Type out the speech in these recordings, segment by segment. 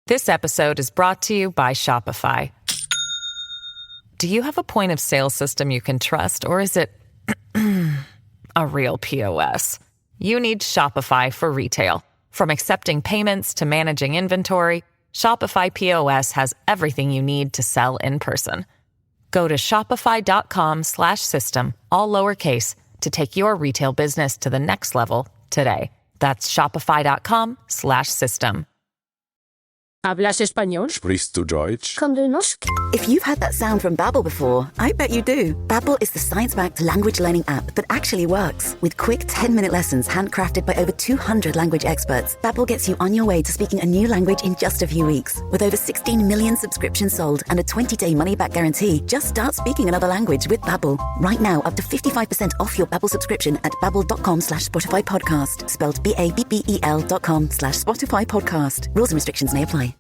This episode is brought to you by Shopify. Do you have a point of sale system you can trust, or is it a real POS? You need Shopify for retail. From accepting payments to managing inventory, Shopify POS has everything you need to sell in person. Go to shopify.com/system, all lowercase, to take your retail business to the next level today. That's shopify.com/system. ¿Hablas español? Sprichst du Deutsch? Kan du norsk? If you've had that sound from Babbel before, I bet you do. Babbel is the science-backed language learning app that actually works. With quick 10-minute lessons handcrafted by over 200 language experts, Babbel gets you on your way to speaking a new language in just a few weeks. With over 16 million subscriptions sold and a 20-day money-back guarantee, just start speaking another language with Babbel. Right now, up to 55% off your Babbel subscription at babbel.com/Spotify podcast. Spelled BABBEL.com/Spotify podcast. Rules and restrictions may apply.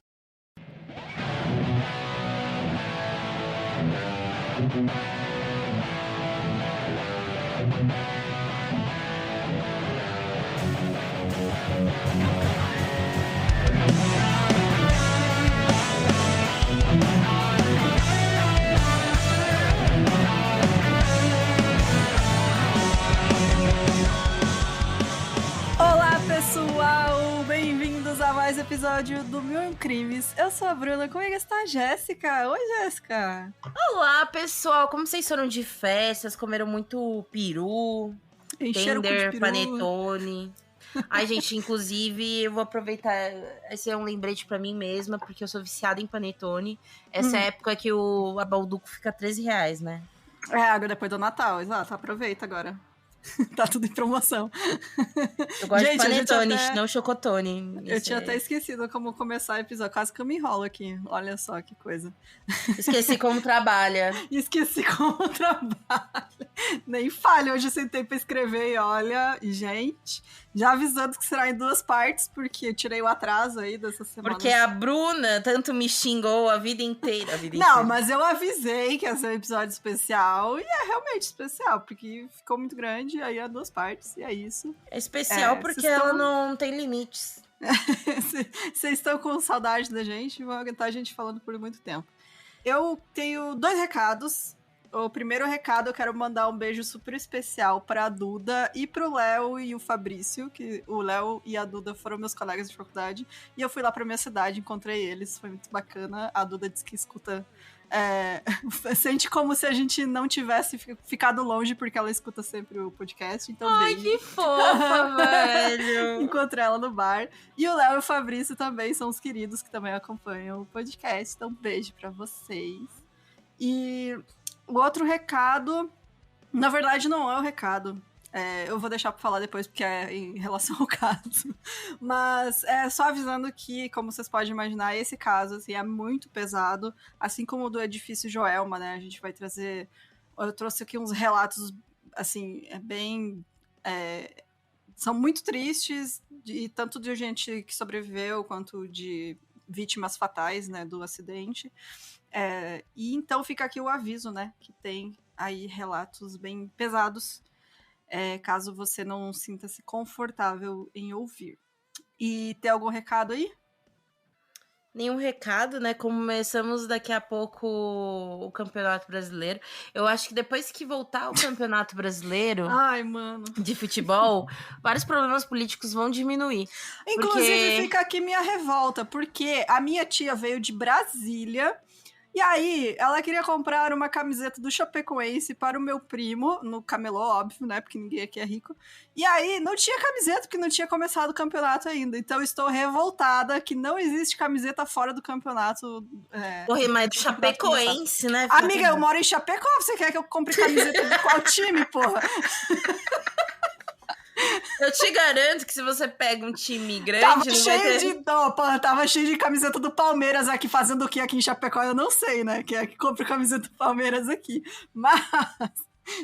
Olá, pessoal! Bem-vindos a mais um episódio do Mil e um Crimes. Eu sou a Bruna, comigo está a Jéssica. Oi, Jéssica! Olá, pessoal! Como vocês foram de festas? Comeram muito peru, Encheram o cu de tender, peru. panetone. Ai, gente, inclusive, eu vou aproveitar. Esse é um lembrete pra mim mesma, porque eu sou viciada em panetone. Essa é a época que a Balduco fica R$13, né? É, agora depois do Natal, exato. Aproveita agora. Tá tudo em promoção. Eu gosto Gente, de a gente panetone, até- não chocotone. Eu Isso tinha é- até esquecido como começar o episódio. Quase que eu me enrolo aqui. Olha só que coisa. Esqueci como trabalha. E esqueci como trabalha. Nem falha. Hoje eu sentei pra escrever e olha, gente, já avisando que será em 2 partes, porque eu tirei o atraso aí dessa semana. Porque a Bruna tanto me xingou a vida inteira. Não, mas eu avisei que ia ser um episódio especial, e é realmente especial, porque ficou muito grande, aí é 2 partes, e é isso. É especial É, porque vocês ela estão- não tem limites. Vocês estão com saudade da gente e vão aguentar a gente falando por muito tempo. Eu tenho 2 recados. O primeiro recado, eu quero mandar um beijo super especial pra Duda e pro Léo e o Fabrício, que o Léo e a Duda foram meus colegas de faculdade, e eu fui lá pra minha cidade, encontrei eles, foi muito bacana. A Duda disse que escuta... sente como se a gente não tivesse ficado longe, porque ela escuta sempre o podcast, então Ai, beijo. que fofa, velho! Encontrei ela no bar. E o Léo e o Fabrício também são os queridos que também acompanham o podcast. Então, beijo pra vocês. E o outro recado, na verdade, não é o recado. Eu vou deixar pra falar depois, porque é em relação ao caso. Mas é só avisando que, como vocês podem imaginar, esse caso assim, é muito pesado. Assim como o do edifício Joelma, né? A gente vai trazer... Eu trouxe aqui uns relatos, assim, bem... são muito tristes, tanto de gente que sobreviveu, quanto de vítimas fatais, né, do acidente. E então fica aqui o aviso, né, que tem aí relatos bem pesados, caso você não sinta-se confortável em ouvir. E tem algum recado aí? Nenhum recado, né? Começamos daqui a pouco o Campeonato Brasileiro. Eu acho que depois que voltar o Campeonato Brasileiro Ai, mano. de futebol, vários problemas políticos vão diminuir. Inclusive, fica aqui minha revolta, porque a minha tia veio de Brasília, e aí ela queria comprar uma camiseta do Chapecoense para o meu primo, no camelô, óbvio, né, porque ninguém aqui é rico, e aí não tinha camiseta, porque não tinha começado o campeonato ainda, então eu estou revoltada que não existe camiseta fora do campeonato. Porra, mas do Chapecoense, né? Amiga, eu moro em Chapecó, você quer que eu compre camiseta de qual time, porra? Eu te garanto que se você pega um time grande, Tava não vai cheio ter... tava cheio de camiseta do Palmeiras aqui, fazendo o que aqui em Chapecó, eu não sei, né? Que é que compra camiseta do Palmeiras aqui. Mas,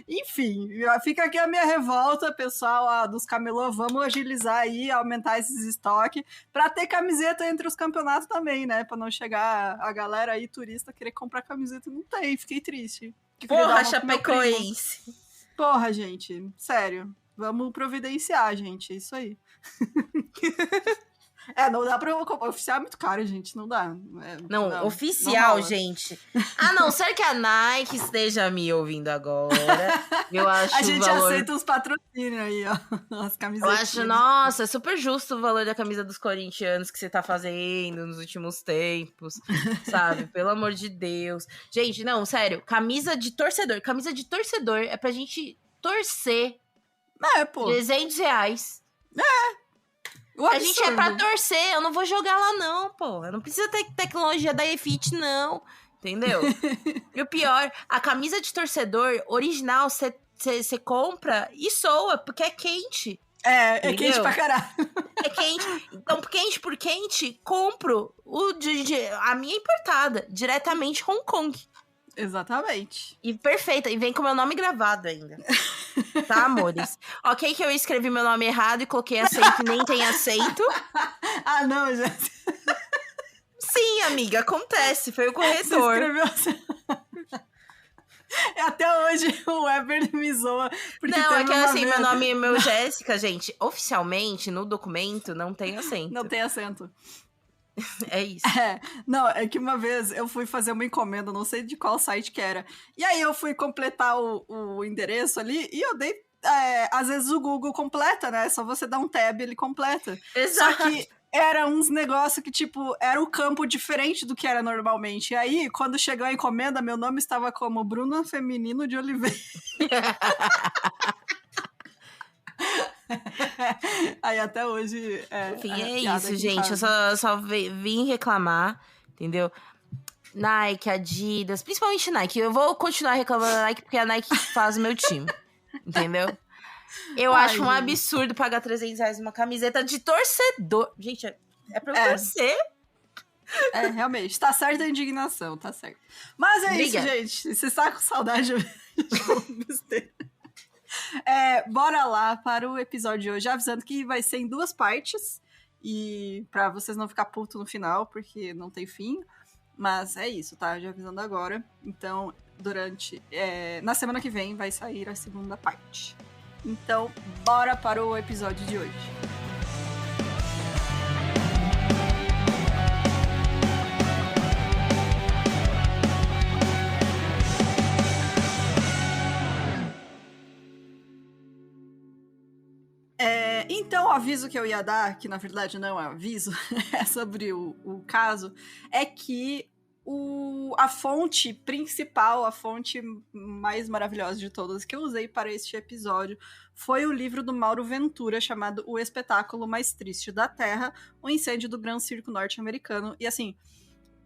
enfim, fica aqui a minha revolta, pessoal, dos camelô. Vamos agilizar aí, aumentar esses estoques, pra ter camiseta entre os campeonatos também, né? Pra não chegar a galera aí, turista, querer comprar camiseta. Não tem, fiquei triste. Porra, Chapecoense. Porra, gente, sério. Vamos providenciar, gente, isso aí. Não dá pra... Oficial é muito caro, gente, não dá. Não, oficial, rola. gente. A não ser que a Nike esteja me ouvindo agora. Eu acho A gente o valor... aceita os patrocínios aí, ó. As Eu camisetas. acho, nossa, é super justo o valor da camisa dos corintianos que você tá fazendo nos últimos tempos, sabe? Pelo amor de Deus. Gente, não, sério, camisa de torcedor. Camisa de torcedor é pra gente torcer Pô. R$300. O A gente é pra absurdo. torcer, eu não vou jogar lá não, pô. Eu não preciso ter tecnologia da EFIT, não. Entendeu? E o pior, a camisa de torcedor original, você compra e soa, porque é quente. É Entendeu? quente pra caralho. É quente. Então, quente por quente, compro a minha importada, diretamente Hong Kong. Exatamente. E perfeita. E vem com meu nome gravado ainda. Tá, amores? Ok que eu escrevi meu nome errado e coloquei acento e nem tem acento. Ah, não, gente. Sim, amiga, acontece. Foi o Você corretor. escreveu assim. Até hoje o Weber me zoa. Porque Não, é teve que uma assim, vez- meu nome é meu Jéssica, gente. Oficialmente, no documento, não tem acento. Não tem acento. É isso. Não, é que uma vez eu fui fazer uma encomenda, não sei de qual site que era. E aí eu fui completar o endereço ali e eu dei. Às vezes o Google completa, né? Só você dá um tab, ele completa. Exato. Só que era uns negócios que, tipo, era o campo diferente do que era normalmente. E aí, quando chegou a encomenda, meu nome estava como Bruna Feminino de Oliveira. Aí até hoje. Enfim, a é piada isso, aqui em gente. Eu casa. só vim reclamar, entendeu? Nike, Adidas, principalmente Nike. Eu vou continuar reclamando da Nike porque a Nike faz o meu time, entendeu? Eu Ai, acho um gente. absurdo pagar R$300 numa camiseta de torcedor. Gente, é pra eu torcer. Realmente, tá certa a indignação, tá certo. Mas é Obrigada. isso, gente. Você está com saudade de besteira. Bora lá para o episódio de hoje, avisando que vai ser em 2 partes. E pra vocês não ficar puto no final, porque não tem fim. Mas é isso, tá? Já avisando agora. Então, na semana que vem vai sair a segunda parte. Então, bora para o episódio de hoje. Então, o aviso que eu ia dar, que na verdade não é aviso, é sobre o caso, é que a fonte principal, a fonte mais maravilhosa de todas que eu usei para este episódio foi o livro do Mauro Ventura, chamado O Espetáculo Mais Triste da Terra, o incêndio do Gran Circo Norte-Americano. E assim,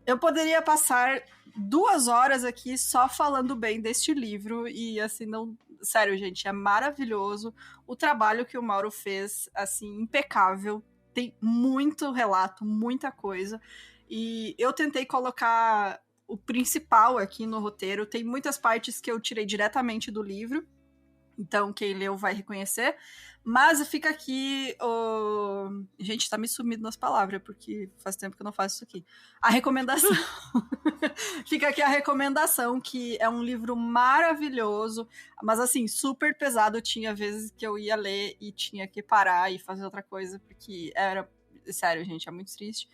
eu poderia passar 2 horas aqui só falando bem deste livro e assim, não... Sério, gente, é maravilhoso o trabalho que o Mauro fez, assim, impecável. Tem muito relato, muita coisa. E eu tentei colocar o principal aqui no roteiro. Tem muitas partes que eu tirei diretamente do livro. Então, quem leu vai reconhecer. Mas fica aqui... Gente, tá me sumindo nas palavras, porque faz tempo que eu não faço isso aqui. A recomendação. Fica aqui a recomendação, que é um livro maravilhoso, mas assim, super pesado. Tinha vezes que eu ia ler e tinha que parar e fazer outra coisa, porque era... Sério, gente, é muito triste.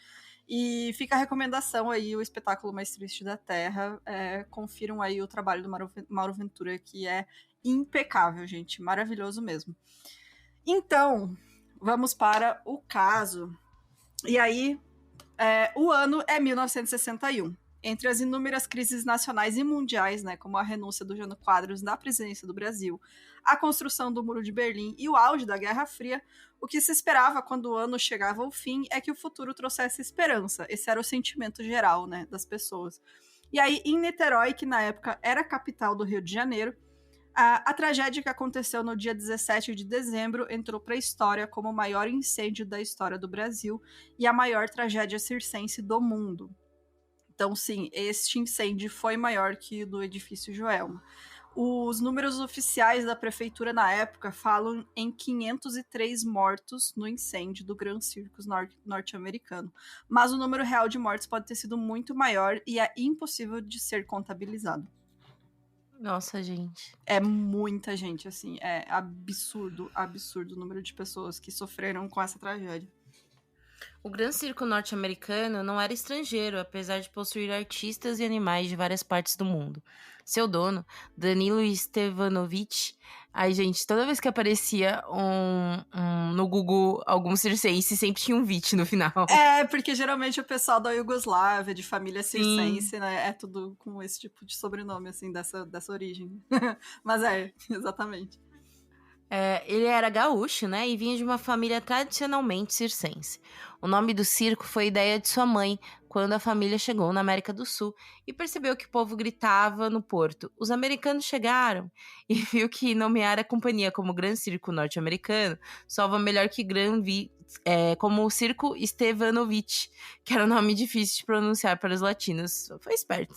E fica a recomendação aí, O Espetáculo Mais Triste da Terra. Confiram aí o trabalho do Mauro Ventura, que é impecável, gente. Maravilhoso mesmo. Então, vamos para o caso. E aí, o ano é 1961. Entre as inúmeras crises nacionais e mundiais, né, como a renúncia do Jânio Quadros na presidência do Brasil, a construção do Muro de Berlim e o auge da Guerra Fria, o que se esperava quando o ano chegava ao fim é que o futuro trouxesse esperança. Esse era o sentimento geral, né, das pessoas. E aí, em Niterói, que na época era a capital do Rio de Janeiro, a tragédia que aconteceu no dia 17 de dezembro entrou para a história como o maior incêndio da história do Brasil e a maior tragédia circense do mundo. Então, sim, este incêndio foi maior que o do edifício Joelma. Os números oficiais da prefeitura na época falam em 503 mortos no incêndio do Gran Circo norte-americano. Mas o número real de mortes pode ter sido muito maior e é impossível de ser contabilizado. Nossa, gente. É muita gente, assim, é absurdo o número de pessoas que sofreram com essa tragédia. O Gran Circo norte-americano não era estrangeiro, apesar de possuir artistas e animais de várias partes do mundo. Seu dono, Danilo Stevanovic... Ai, gente, toda vez que aparecia no Google algum circense, sempre tinha um Vich no final. É, porque geralmente o pessoal da Iugoslávia, de família circense, né, é tudo com esse tipo de sobrenome, assim, dessa origem. Mas exatamente. Ele era gaúcho, né, e vinha de uma família tradicionalmente circense. O nome do circo foi ideia de sua mãe, quando a família chegou na América do Sul e percebeu que o povo gritava no porto: "Os americanos chegaram!" E viu que nomear a companhia como Gran Circo Norte-Americano soava melhor que como o Circo Stevanovic, que era um nome difícil de pronunciar para os latinos. Foi esperto.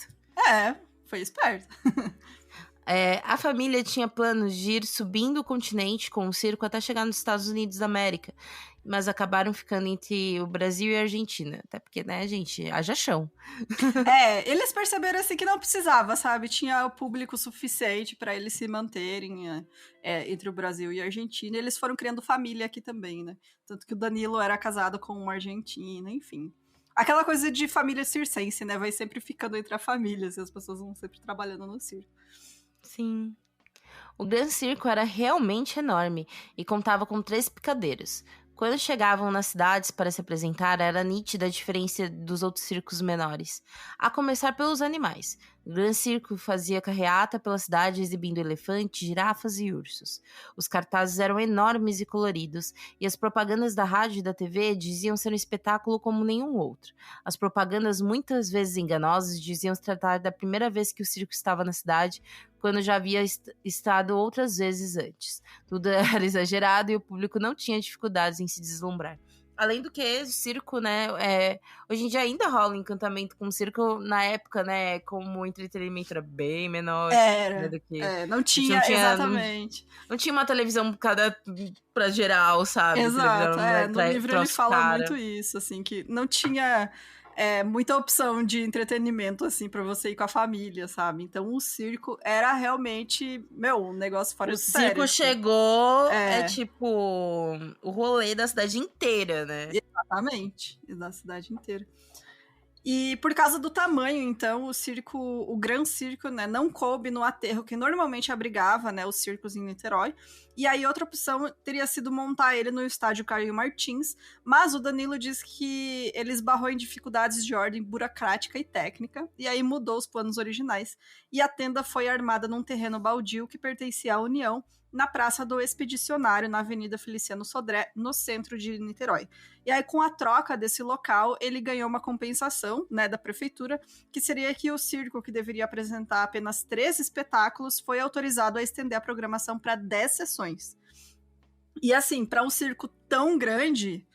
Foi esperto. A família tinha planos de ir subindo o continente com o circo até chegar nos Estados Unidos da América, mas acabaram ficando entre o Brasil e a Argentina. Até porque, né, gente, haja chão. Eles perceberam assim que não precisava, sabe? Tinha o público suficiente para eles se manterem entre o Brasil e a Argentina. E eles foram criando família aqui também, né? Tanto que o Danilo era casado com uma argentina, enfim. Aquela coisa de família circense, né? Vai sempre ficando entre a família, e as pessoas vão sempre trabalhando no circo. Sim. O Gran Circo era realmente enorme e contava com 3 picadeiros. Quando chegavam nas cidades para se apresentar, era nítida a diferença dos outros circos menores. A começar pelos animais. O Gran Circo fazia carreata pela cidade exibindo elefantes, girafas e ursos. Os cartazes eram enormes e coloridos, e as propagandas da rádio e da TV diziam ser um espetáculo como nenhum outro. As propagandas, muitas vezes enganosas, diziam se tratar da primeira vez que o circo estava na cidade, quando já havia estado outras vezes antes. Tudo era exagerado e o público não tinha dificuldades em se deslumbrar. Além do que, o circo, né, hoje em dia ainda rola encantamento com o circo. Na época, né, como o entretenimento era bem menor. Era, né, do que... não tinha, exatamente. Não tinha uma televisão pra geral, sabe? Exato, no livro ele fala cara. muito isso, assim, que não tinha muita opção de entretenimento, assim, pra você ir com a família, sabe? Então o circo era realmente, um negócio fora de série. O circo assim. chegou, tipo, o rolê da cidade inteira, né? Exatamente, da cidade inteira. E por causa do tamanho, então, o Gran Circo, né, não coube no aterro que normalmente abrigava, né, os circos em Niterói. E aí outra opção teria sido montar ele no estádio Caio Martins, mas o Danilo diz que ele esbarrou em dificuldades de ordem burocrática e técnica, e aí mudou os planos originais. E a tenda foi armada num terreno baldio que pertencia à União, na Praça do Expedicionário, na Avenida Feliciano Sodré, no centro de Niterói. E aí, com a troca desse local, ele ganhou uma compensação, né, da prefeitura, que seria que o circo, que deveria apresentar apenas 3 espetáculos, foi autorizado a estender a programação para 10 sessões. E assim, para um circo tão grande,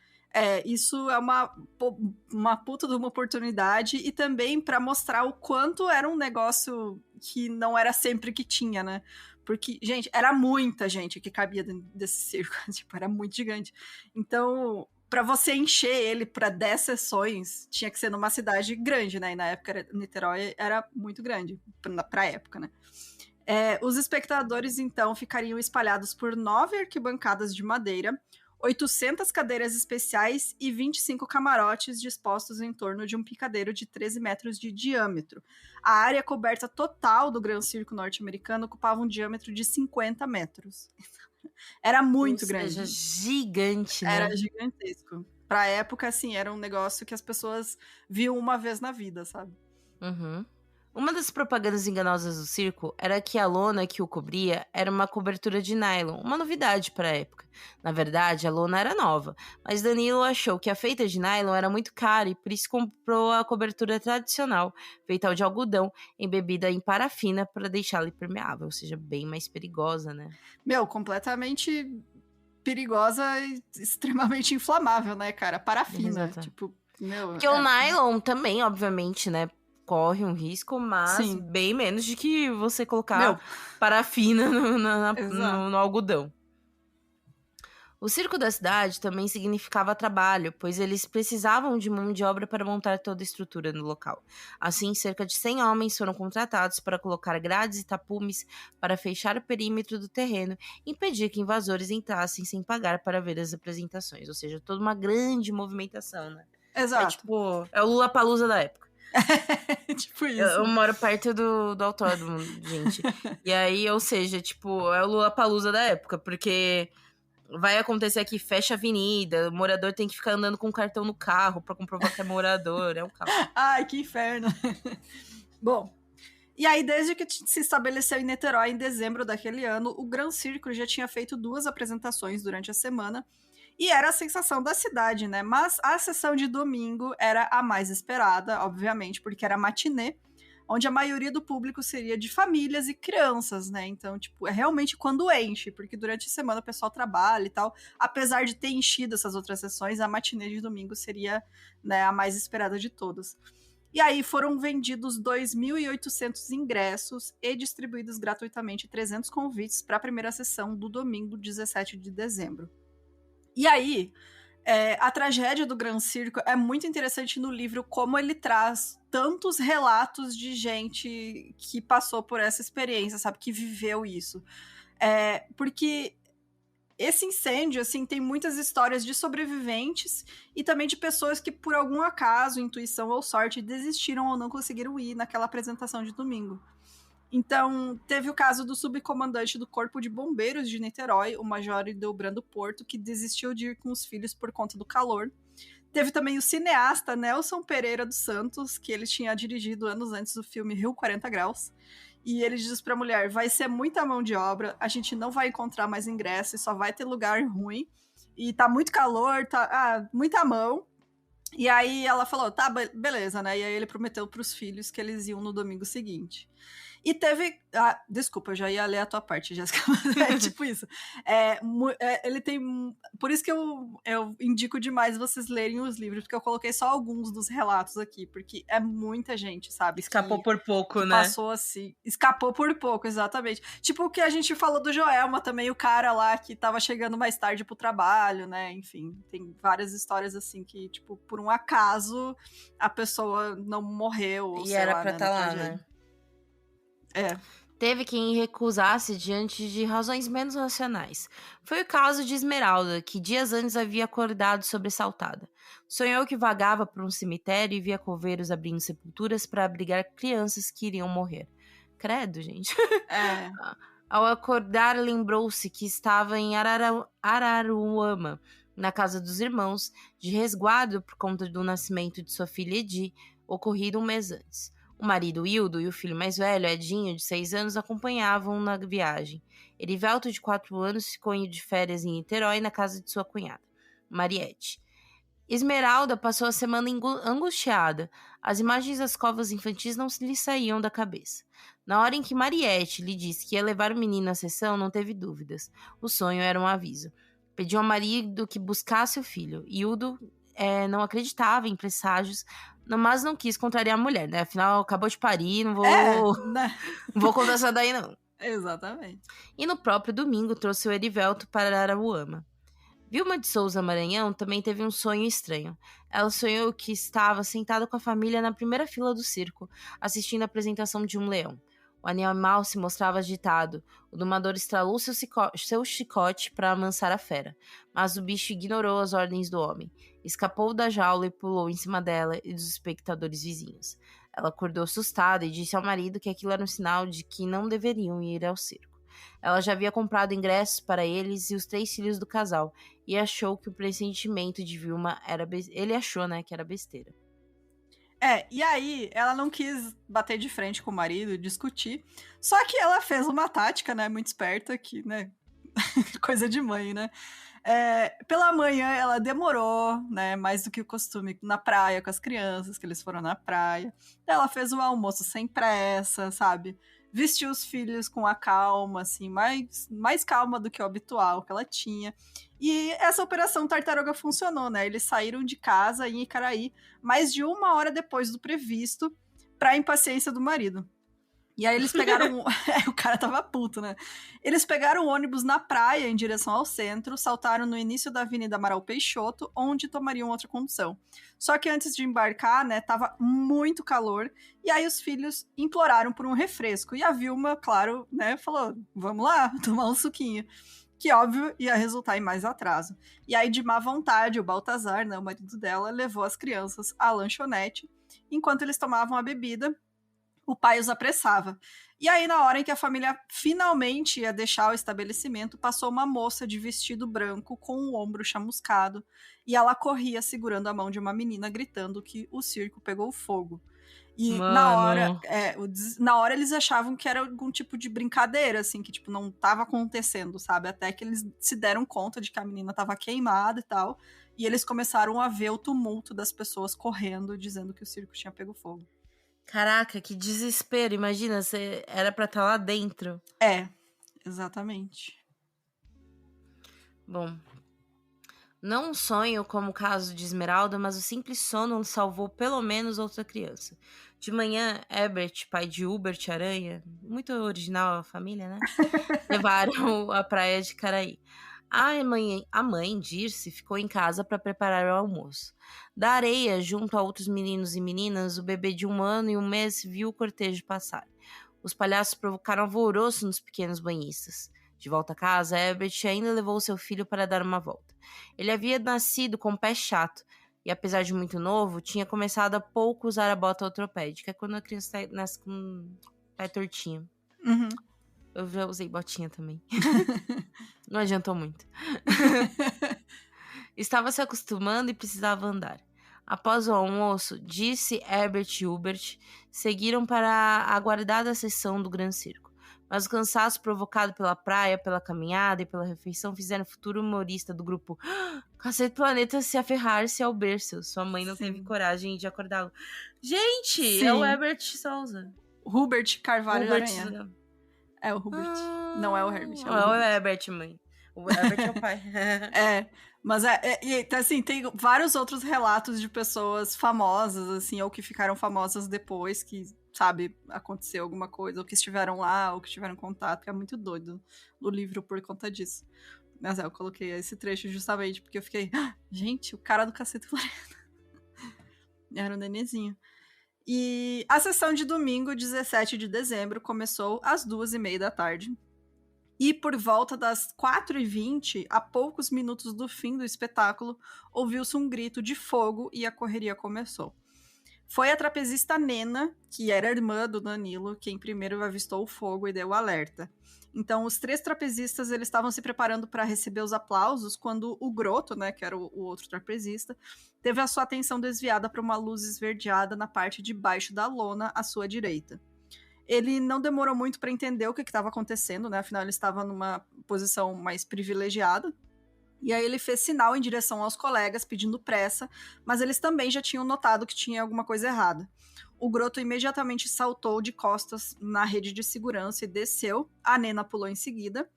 isso é uma puta de uma oportunidade, e também para mostrar o quanto era um negócio que não era sempre que tinha, né? Porque, gente, era muita gente que cabia dentro desse circo, tipo, era muito gigante. Então, para você encher ele para 10 sessões, tinha que ser numa cidade grande, né? E na época, Niterói era muito grande, pra época, né? Os espectadores, então, ficariam espalhados por 9 arquibancadas de madeira, 800 cadeiras especiais e 25 camarotes dispostos em torno de um picadeiro de 13 metros de diâmetro. A área coberta total do Gran Circo norte-americano ocupava um diâmetro de 50 metros. Era muito grande. Seja, gigante, né? Era gigantesco. Pra época, assim, era um negócio que as pessoas viam uma vez na vida, sabe? Uhum. Uma das propagandas enganosas do circo era que a lona que o cobria era uma cobertura de nylon, uma novidade para a época. Na verdade, a lona era nova, mas Danilo achou que a feita de nylon era muito cara e por isso comprou a cobertura tradicional, feita de algodão, embebida em parafina para deixá-la impermeável, ou seja, bem mais perigosa, né? Completamente perigosa e extremamente inflamável, né, cara? Parafina, Exato. tipo, Porque o nylon também, obviamente, né, corre um risco, mas Sim. bem menos de que você colocar parafina no algodão. O circo da cidade também significava trabalho, pois eles precisavam de mão de obra para montar toda a estrutura no local. Assim, cerca de 100 homens foram contratados para colocar grades e tapumes para fechar o perímetro do terreno e impedir que invasores entrassem sem pagar para ver as apresentações. Ou seja, toda uma grande movimentação, né? Exato. É o Lollapalooza da época. Tipo isso. Eu moro perto do autódromo, gente. E aí, ou seja, é o Lollapalooza da época, porque vai acontecer aqui, fecha a avenida, o morador tem que ficar andando com um cartão no carro pra comprovar que é morador, é um caos. Ai, que inferno. Bom, e aí desde que se estabeleceu em Niterói em dezembro daquele ano, o Gran Circo já tinha feito 2 apresentações durante a semana e era a sensação da cidade, né? Mas a sessão de domingo era a mais esperada, obviamente, porque era matinê, onde a maioria do público seria de famílias e crianças, né? Então, é realmente quando enche, porque durante a semana o pessoal trabalha e tal. Apesar de ter enchido essas outras sessões, a matinê de domingo seria, né, a mais esperada de todas. E aí foram vendidos 2.800 ingressos e distribuídos gratuitamente 300 convites para a primeira sessão do domingo, 17 de dezembro. E aí, a tragédia do Gran Circo é muito interessante no livro, como ele traz tantos relatos de gente que passou por essa experiência, sabe? Que viveu isso. Porque esse incêndio, assim, tem muitas histórias de sobreviventes e também de pessoas que, por algum acaso, intuição ou sorte, desistiram ou não conseguiram ir naquela apresentação de domingo. Então, teve o caso do subcomandante do Corpo de Bombeiros de Niterói, o Major Ildebrando Porto, que desistiu de ir com os filhos por conta do calor. Teve também o cineasta Nelson Pereira dos Santos, que ele tinha dirigido anos antes do filme Rio 40 Graus. E ele diz pra mulher, vai ser muita mão de obra, a gente não vai encontrar mais ingresso e só vai ter lugar ruim. E tá muito calor, muita mão. E aí ela falou, tá, beleza, né? E aí ele prometeu pros filhos que eles iam no domingo seguinte. E teve... desculpa, eu já ia ler a tua parte, Jéssica. É tipo isso. Ele tem... Por isso que eu indico demais vocês lerem os livros, porque eu coloquei só alguns dos relatos aqui, porque é muita gente, sabe? Escapou por pouco, né? Passou assim. Escapou por pouco, exatamente. Tipo o que a gente falou do Joelma também, o cara lá que tava chegando mais tarde pro trabalho, né? Enfim, tem várias histórias assim que, por um acaso, a pessoa não morreu. Ou e sei era lá, pra estar lá, né? Teve quem recusasse diante de razões menos racionais. Foi o caso de Esmeralda, que dias antes havia acordado sobressaltada. Sonhou que vagava por um cemitério e via coveiros abrindo sepulturas para abrigar crianças que iriam morrer. Credo, gente. Ao acordar, lembrou-se que estava em Araruama, na casa dos irmãos, de resguardo por conta do nascimento de sua filha Edi, ocorrido um mês antes. O marido Hildo e o filho mais velho, Edinho, de 6 anos, acompanhavam na viagem. Erivelto, de 4 anos, ficou de férias em Niterói, na casa de sua cunhada, Mariette. Esmeralda passou a semana angustiada. As imagens das covas infantis não lhe saíam da cabeça. Na hora em que Mariette lhe disse que ia levar o menino à sessão, não teve dúvidas. O sonho era um aviso. Pediu ao marido que buscasse o filho. Hildo não acreditava em presságios, mas não quis contrariar a mulher, né? Afinal, acabou de parir, não vou... né? Não vou contar essa daí, não. Exatamente. E no próprio domingo, trouxe o Erivelto para Araruama. Vilma de Souza Maranhão também teve um sonho estranho. Ela sonhou que estava sentada com a família na primeira fila do circo, assistindo a apresentação de um leão. O animal se mostrava agitado. O domador estralou seu chicote para amansar a fera, mas o bicho ignorou as ordens do homem. Escapou da jaula e pulou em cima dela e dos espectadores vizinhos. Ela acordou assustada e disse ao marido que aquilo era um sinal de que não deveriam ir ao circo. Ela já havia comprado ingressos para eles e os 3 filhos do casal, e achou que o pressentimento de Vilma era ele achou, né, que era besteira. E aí ela não quis bater de frente com o marido e discutir, só que ela fez uma tática, né, muito esperta, que, né, coisa de mãe, né. Pela manhã ela demorou, né, mais do que o costume, na praia com as crianças, que eles foram na praia. Ela fez o almoço sem pressa, sabe? Vestiu os filhos com a calma, assim, mais calma do que o habitual que ela tinha. E essa operação Tartaruga funcionou, né? Eles saíram de casa em Icaraí mais de 1 hora depois do previsto, para a impaciência do marido. E aí eles pegaram... o cara tava puto, né? Eles pegaram o ônibus na praia em direção ao centro, saltaram no início da Avenida Amaral Peixoto, onde tomariam outra condução. Só que antes de embarcar, né, tava muito calor, e aí os filhos imploraram por um refresco. E a Vilma, claro, né, falou, vamos lá, tomar um suquinho. Que, óbvio, ia resultar em mais atraso. E aí, de má vontade, o Baltazar, né, o marido dela, levou as crianças à lanchonete. Enquanto eles tomavam a bebida, o pai os apressava. E aí, na hora em que a família finalmente ia deixar o estabelecimento, passou uma moça de vestido branco com o ombro chamuscado. E ela corria segurando a mão de uma menina, gritando que o circo pegou fogo. E Mano. na hora eles achavam que era algum tipo de brincadeira, assim, que tipo, não tava acontecendo, sabe? Até que eles se deram conta de que a menina tava queimada e tal. E eles começaram a ver o tumulto das pessoas correndo, dizendo que o circo tinha pego fogo. Caraca, que desespero. Imagina, você era pra estar lá dentro. É, exatamente. Bom, não um sonho como o caso de Esmeralda, mas o simples sono salvou pelo menos outra criança. De manhã, Herbert, pai de Hubert Aranha, muito original a família, né? Levaram à praia de Caraí. A mãe, Dirce, ficou em casa para preparar o almoço. Da areia, junto a outros meninos e meninas, o bebê de 1 ano e 1 mês viu o cortejo passar. Os palhaços provocaram alvoroço nos pequenos banhistas. De volta a casa, Herbert ainda levou seu filho para dar uma volta. Ele havia nascido com pé chato e, apesar de muito novo, tinha começado há pouco a usar a bota ortopédica, quando a criança nasce com pé tortinho. Uhum. Eu já usei botinha também. Não adiantou muito. Estava se acostumando e precisava andar. Após o almoço, Dirce, Herbert e Hubert seguiram para a aguardada sessão do Gran Circo. Mas o cansaço provocado pela praia, pela caminhada e pela refeição fizeram o futuro humorista do grupo Cacete Planeta se aferrar-se ao berço. Sua mãe não teve coragem de acordá-lo. Gente, Sim. é o Herbert Souza. Hubert Carvalho Hubert Aranha. É o Hubert. Não é o Herbert. Não é o Herbert, mãe. O Herbert é o pai. Mas assim, tem vários outros relatos de pessoas famosas, assim, ou que ficaram famosas depois, que, sabe, aconteceu alguma coisa, ou que estiveram lá, ou que tiveram contato, que é muito doido no livro por conta disso. Mas eu coloquei esse trecho justamente porque eu fiquei, gente, o cara do Cacete Planeta. Era um nenezinho. E a sessão de domingo, 17 de dezembro, começou às 2h30 da tarde. E por volta das 4h20, a poucos minutos do fim do espetáculo, ouviu-se um grito de fogo e a correria começou. Foi a trapezista Nena, que era irmã do Danilo, quem primeiro avistou o fogo e deu o alerta. Então, os 3 trapezistas eles estavam se preparando para receber os aplausos quando o Grotto, né, que era o outro trapezista, teve a sua atenção desviada para uma luz esverdeada na parte de baixo da lona à sua direita. Ele não demorou muito para entender o que estava acontecendo, né? Afinal, ele estava numa posição mais privilegiada. E aí ele fez sinal em direção aos colegas, pedindo pressa, mas eles também já tinham notado que tinha alguma coisa errada. O Grotto imediatamente saltou de costas na rede de segurança e desceu. A Nena pulou em seguida.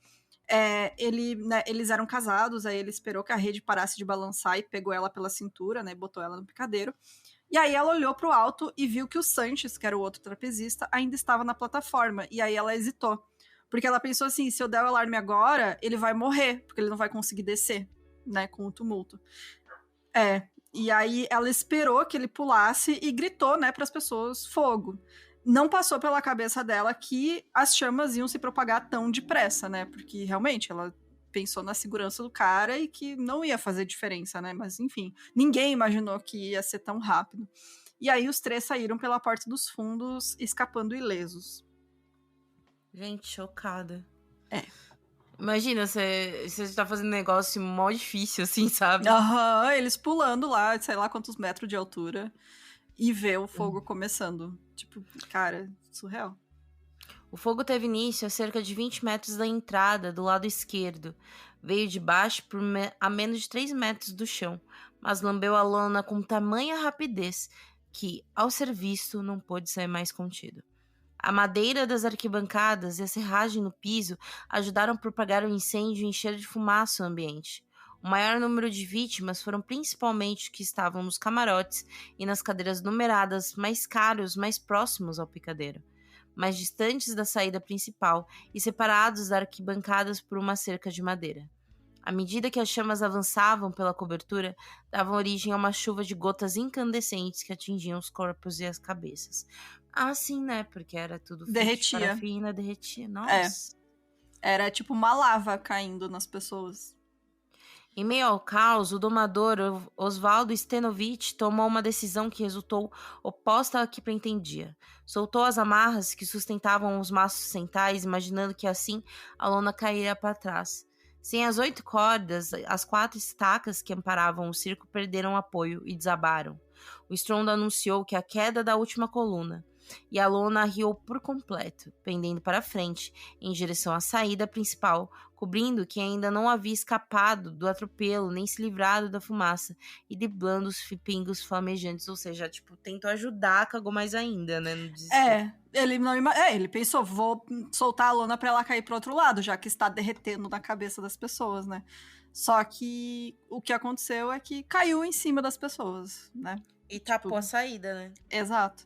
Eles eram casados, aí ele esperou que a rede parasse de balançar e pegou ela pela cintura, né? Botou ela no picadeiro. E aí ela olhou pro alto e viu que o Sanches, que era o outro trapezista, ainda estava na plataforma. E aí ela hesitou. Porque ela pensou assim, se eu der o alarme agora, ele vai morrer, porque ele não vai conseguir descer, né, com o tumulto. E aí ela esperou que ele pulasse e gritou, né, pras pessoas, fogo. Não passou pela cabeça dela que as chamas iam se propagar tão depressa, né, porque realmente ela pensou na segurança do cara e que não ia fazer diferença, né? Mas, enfim, ninguém imaginou que ia ser tão rápido. E aí os 3 saíram pela porta dos fundos, escapando ilesos. Gente, chocada. Imagina, você tá fazendo negócio mó difícil, assim, sabe? Eles pulando lá, sei lá quantos metros de altura, e ver o fogo começando. Tipo, cara, surreal. O fogo teve início a cerca de 20 metros da entrada, do lado esquerdo. Veio de baixo a menos de 3 metros do chão, mas lambeu a lona com tamanha rapidez que, ao ser visto, não pôde ser mais contido. A madeira das arquibancadas e a serragem no piso ajudaram a propagar o incêndio e encher de fumaça o ambiente. O maior número de vítimas foram principalmente os que estavam nos camarotes e nas cadeiras numeradas mais caros, mais próximos ao picadeiro. mais distantes da saída principal e separados das arquibancadas por uma cerca de madeira. À medida que as chamas avançavam pela cobertura, davam origem a uma chuva de gotas incandescentes que atingiam os corpos e as cabeças. Ah, sim, né? Porque era tudo feito Derretia. de parafina, derretia. Nossa. Era tipo uma lava caindo nas pessoas. Em meio ao caos, o domador Oswaldo Stenovich tomou uma decisão que resultou oposta à que pretendia. Soltou as amarras que sustentavam os maços centrais, imaginando que assim a lona cairia para trás. Sem as 8 cordas, as 4 estacas que amparavam o circo perderam apoio e desabaram. O estrondo anunciou que a queda da última coluna, e a lona arriou por completo, pendendo para frente, em direção à saída principal, cobrindo quem ainda não havia escapado do atropelo, nem se livrado da fumaça, e driblando os pingos flamejantes, ou seja, tipo, tentou ajudar, cagou mais ainda, né, no desespero. Ele pensou, vou soltar a lona pra ela cair pro outro lado, já que está derretendo na cabeça das pessoas, né? Só que o que aconteceu é que caiu em cima das pessoas, né? E tapou a saída, né? Exato.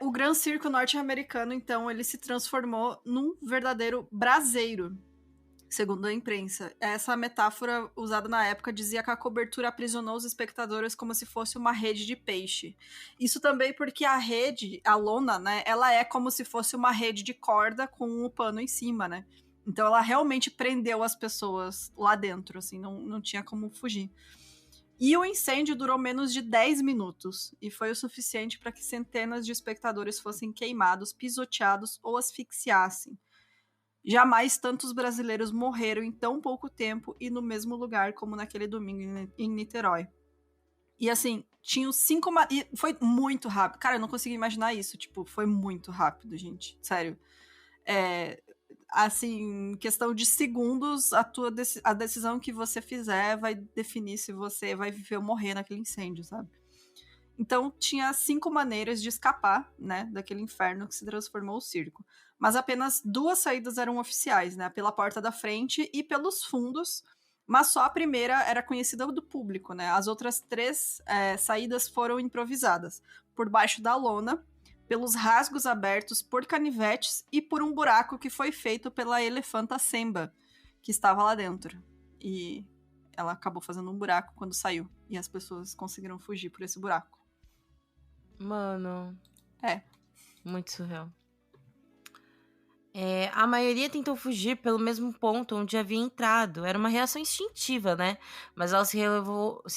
O Gran Circo norte-americano, então, ele se transformou num verdadeiro braseiro, segundo a imprensa. Essa metáfora usada na época dizia que a cobertura aprisionou os espectadores como se fosse uma rede de peixe. Isso também porque a rede, a lona, né, ela é como se fosse uma rede de corda com um pano em cima, né? Então ela realmente prendeu as pessoas lá dentro, assim, não tinha como fugir. E o incêndio durou menos de 10 minutos, e foi o suficiente para que centenas de espectadores fossem queimados, pisoteados ou asfixiassem. Jamais tantos brasileiros morreram em tão pouco tempo e no mesmo lugar como naquele domingo em Niterói. E assim, tinham 5... E foi muito rápido. Cara, eu não consegui imaginar isso. Tipo, foi muito rápido, gente. Sério. Assim, questão de segundos, a decisão que você fizer vai definir se você vai viver ou morrer naquele incêndio, sabe? Então, tinha 5 maneiras de escapar, né, daquele inferno que se transformou o circo. Mas apenas 2 saídas eram oficiais, né, pela porta da frente e pelos fundos, mas só a primeira era conhecida do público, né. As outras 3 saídas foram improvisadas, por baixo da lona, pelos rasgos abertos por canivetes e por um buraco que foi feito pela elefanta Semba, que estava lá dentro. E ela acabou fazendo um buraco quando saiu, e as pessoas conseguiram fugir por esse buraco. Mano. Muito surreal. A maioria tentou fugir pelo mesmo ponto onde havia entrado. Era uma reação instintiva, né? Mas ela se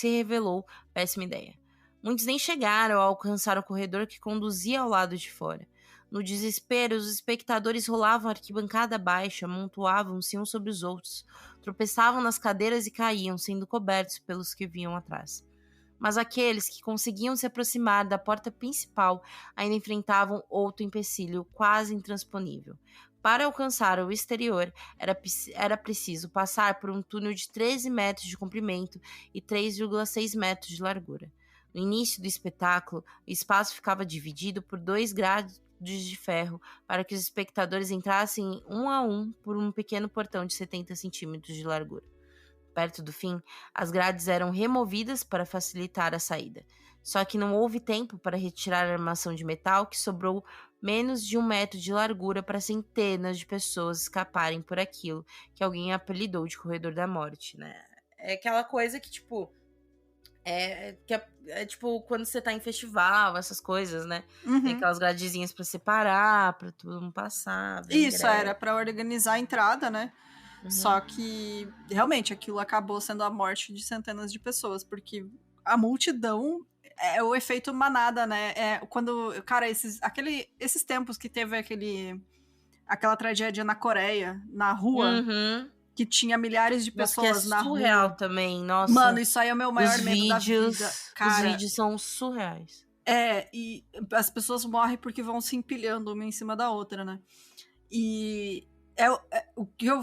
revelou péssima ideia. Muitos nem chegaram a alcançar o corredor que conduzia ao lado de fora. No desespero, os espectadores rolavam a arquibancada abaixo, amontoavam-se uns sobre os outros, tropeçavam nas cadeiras e caíam, sendo cobertos pelos que vinham atrás. Mas aqueles que conseguiam se aproximar da porta principal ainda enfrentavam outro empecilho quase intransponível. Para alcançar o exterior, era preciso passar por um túnel de 13 metros de comprimento e 3,6 metros de largura. No início do espetáculo, o espaço ficava dividido por 2 grades de ferro para que os espectadores entrassem um a um por um pequeno portão de 70 centímetros de largura. Perto do fim, as grades eram removidas para facilitar a saída. Só que não houve tempo para retirar a armação de metal, que sobrou menos de 1 metro de largura para centenas de pessoas escaparem por aquilo que alguém apelidou de corredor da morte, né? É aquela coisa que, tipo... É tipo quando você tá em festival, essas coisas, né? Uhum. Tem aquelas gradezinhas pra separar, pra todo mundo passar. Isso, era pra organizar a entrada, né? Uhum. Só que, realmente, aquilo acabou sendo a morte de centenas de pessoas, porque a multidão é o efeito manada, né? Quando, cara, esses tempos que teve aquela tragédia na Coreia, na rua... Uhum. Que tinha milhares de pessoas na rua. Surreal também, nossa. Mano, isso aí é o meu maior medo da vida. Cara, os vídeos são surreais. E as pessoas morrem porque vão se empilhando uma em cima da outra, né? E o que eu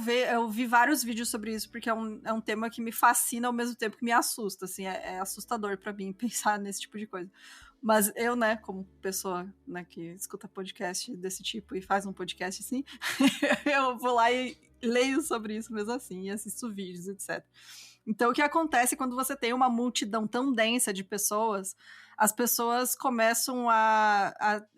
vi vários vídeos sobre isso, porque é um tema que me fascina ao mesmo tempo que me assusta, assim, é assustador pra mim pensar nesse tipo de coisa. Mas eu, né, como pessoa, né, que escuta podcast desse tipo e faz um podcast assim, eu vou lá e leio sobre isso mesmo assim, e assisto vídeos, etc. Então, o que acontece quando você tem uma multidão tão densa de pessoas, as pessoas começam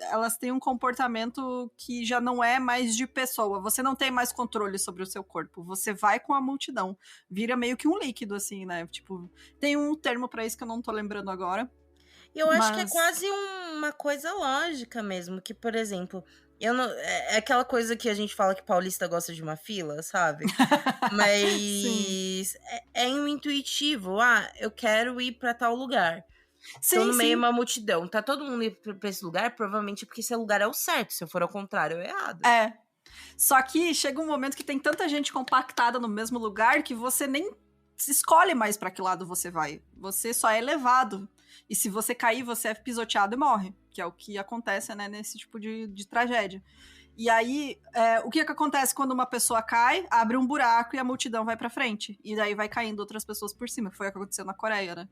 elas têm um comportamento que já não é mais de pessoa. Você não tem mais controle sobre o seu corpo. Você vai com a multidão. Vira meio que um líquido, assim, né? Tipo, tem um termo pra isso que eu não tô lembrando agora. E eu acho que é quase uma coisa lógica mesmo, que, por exemplo, eu não, é aquela coisa que a gente fala que paulista gosta de uma fila, sabe? Mas é um intuitivo. Eu quero ir pra tal lugar. Tô no meio de uma multidão. Tá todo mundo indo pra esse lugar, provavelmente porque esse lugar é o certo. Se eu for ao contrário, é o errado. Só que chega um momento que tem tanta gente compactada no mesmo lugar que você nem escolhe mais pra que lado você vai. Você só é levado. E se você cair, você é pisoteado e morre. Que é o que acontece, né, nesse tipo de tragédia. E aí, o que acontece quando uma pessoa cai? Abre um buraco e a multidão vai pra frente. E daí vai caindo outras pessoas por cima. Foi o que aconteceu na Coreia, né?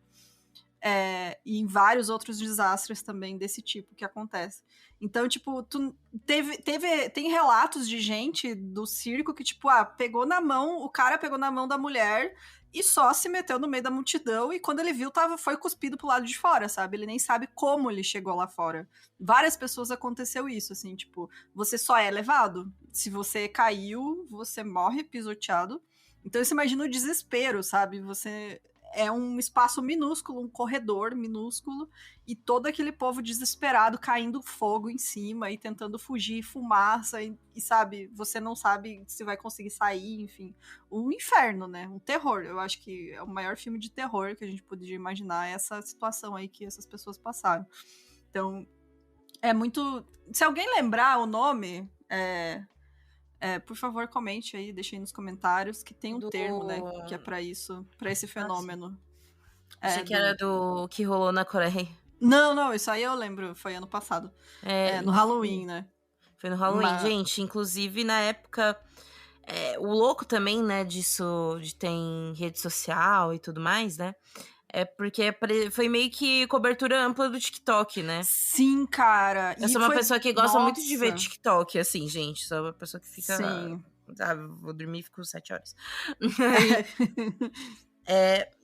E em vários outros desastres também desse tipo que acontece. Então, tipo, tem relatos de gente do circo que, tipo, o cara pegou na mão da mulher e só se meteu no meio da multidão e quando ele viu, foi cuspido pro lado de fora, sabe? Ele nem sabe como ele chegou lá fora. Várias pessoas aconteceu isso, assim, tipo, você só é levado. Se você caiu, você morre pisoteado. Então, você imagina o desespero, sabe? Você... É um espaço minúsculo, um corredor minúsculo, e todo aquele povo desesperado caindo fogo em cima e tentando fugir, fumaça, e sabe, você não sabe se vai conseguir sair, enfim. Um inferno, né? Um terror. Eu acho que é o maior filme de terror que a gente podia imaginar, essa situação aí que essas pessoas passaram. Então, é muito... Se alguém lembrar o nome... por favor, comente aí, deixe aí nos comentários que tem um termo, né, que é pra isso, pra esse fenômeno. Achei que era do que rolou na Coreia. Não, isso aí eu lembro, foi ano passado. No Halloween, né? Foi no Halloween, gente, inclusive na época, o louco também, né, disso, de ter em rede social e tudo mais, né, é porque foi meio que cobertura ampla do TikTok, né? Sim, cara. Eu sou uma pessoa que gosta muito de ver TikTok, assim, gente. Sou uma pessoa que fica... Sim. Vou dormir e fico 7 horas.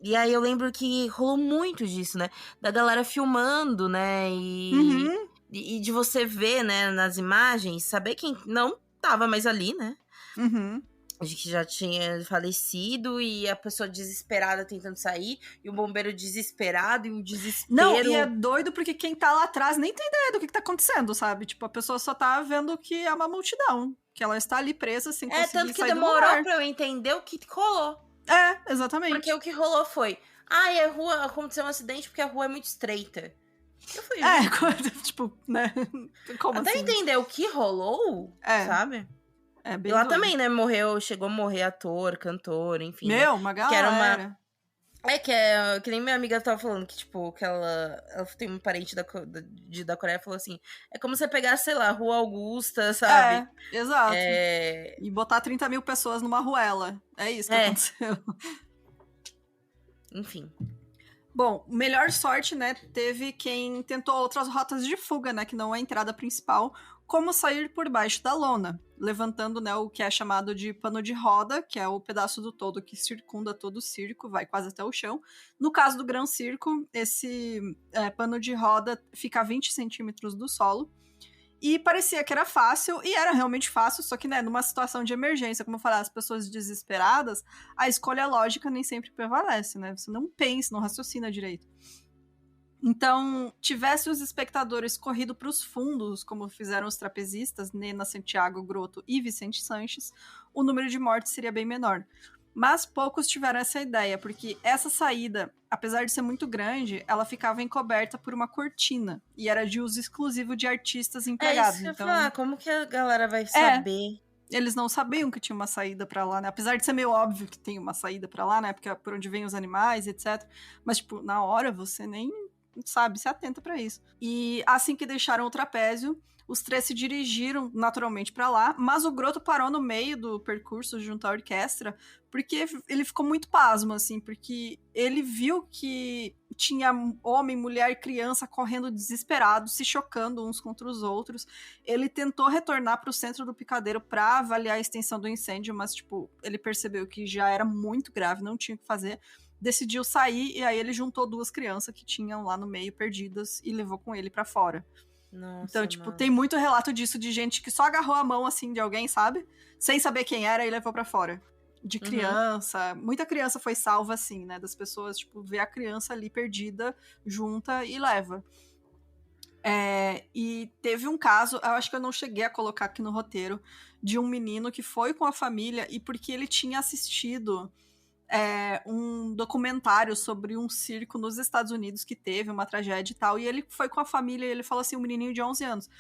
E aí eu lembro que rolou muito disso, né? Da galera filmando, né? E de você ver, né, nas imagens, saber quem não tava mais ali, né? De que já tinha falecido e a pessoa desesperada tentando sair, e o bombeiro desesperado e o desespero. Não, e é doido porque quem tá lá atrás nem tem ideia do que tá acontecendo, sabe? Tipo, a pessoa só tá vendo que é uma multidão, que ela está ali presa sem conseguir sair do lugar. Tanto que demorou pra eu entender o que rolou. Exatamente. Porque o que rolou foi, a rua, aconteceu um acidente porque a rua é muito estreita. Eu fui... tipo, né? Como até assim? entender o que rolou, sabe? Bem e lá doido. também, né, chegou a morrer ator, cantor, enfim. Uma galera. Que era que nem minha amiga tava falando, que tipo, que ela tem um parente da Coreia, falou assim, é como você pegar, sei lá, Rua Augusta, sabe? Exato. E botar 30 mil pessoas numa ruela. É isso que aconteceu. Enfim. Bom, melhor sorte, né, teve quem tentou outras rotas de fuga, né, que não é a entrada principal, como sair por baixo da lona, levantando, né, o que é chamado de pano de roda, que é o pedaço do todo que circunda todo o circo, vai quase até o chão. No caso do Gran Circo, esse pano de roda fica a 20 centímetros do solo, e parecia que era fácil, e era realmente fácil, só que, né, numa situação de emergência, como eu falei, as pessoas desesperadas, a escolha lógica nem sempre prevalece, né? Você não pensa, não raciocina direito. Então, tivesse os espectadores corrido para os fundos, como fizeram os trapezistas, Nena Santiago Grotto e Vicente Sanches, o número de mortes seria bem menor. Mas poucos tiveram essa ideia, porque essa saída, apesar de ser muito grande, ela ficava encoberta por uma cortina, e era de uso exclusivo de artistas empregados. Isso que eu ia falar, como que a galera vai saber? Eles não sabiam que tinha uma saída pra lá, né? Apesar de ser meio óbvio que tem uma saída pra lá, né? Porque é por onde vêm os animais, etc. Mas, tipo, na hora você nem sabe, se atenta pra isso. E assim que deixaram o trapézio, os três se dirigiram naturalmente pra lá, mas o Grotto parou no meio do percurso junto à orquestra, porque ele ficou muito pasmo, assim, porque ele viu que tinha homem, mulher, criança correndo desesperados, se chocando uns contra os outros. Ele tentou retornar para o centro do picadeiro para avaliar a extensão do incêndio, mas, tipo, ele percebeu que já era muito grave, não tinha o que fazer. decidiu sair e aí ele juntou 2 crianças que tinham lá no meio perdidas e levou com ele pra fora. Nossa, Então, tipo, mano. tem muito relato disso de gente que só agarrou a mão, assim, de alguém, sabe? Sem saber quem era e levou pra fora. De criança. Muita criança foi salva, assim, né? Das pessoas, tipo, ver a criança ali perdida, junta e leva. E teve um caso, eu acho que eu não cheguei a colocar aqui no roteiro, de um menino que foi com a família e porque ele tinha assistido um documentário sobre um circo nos Estados Unidos que teve uma tragédia e tal, e ele foi com a família e ele falou assim, um menininho de 11 anos,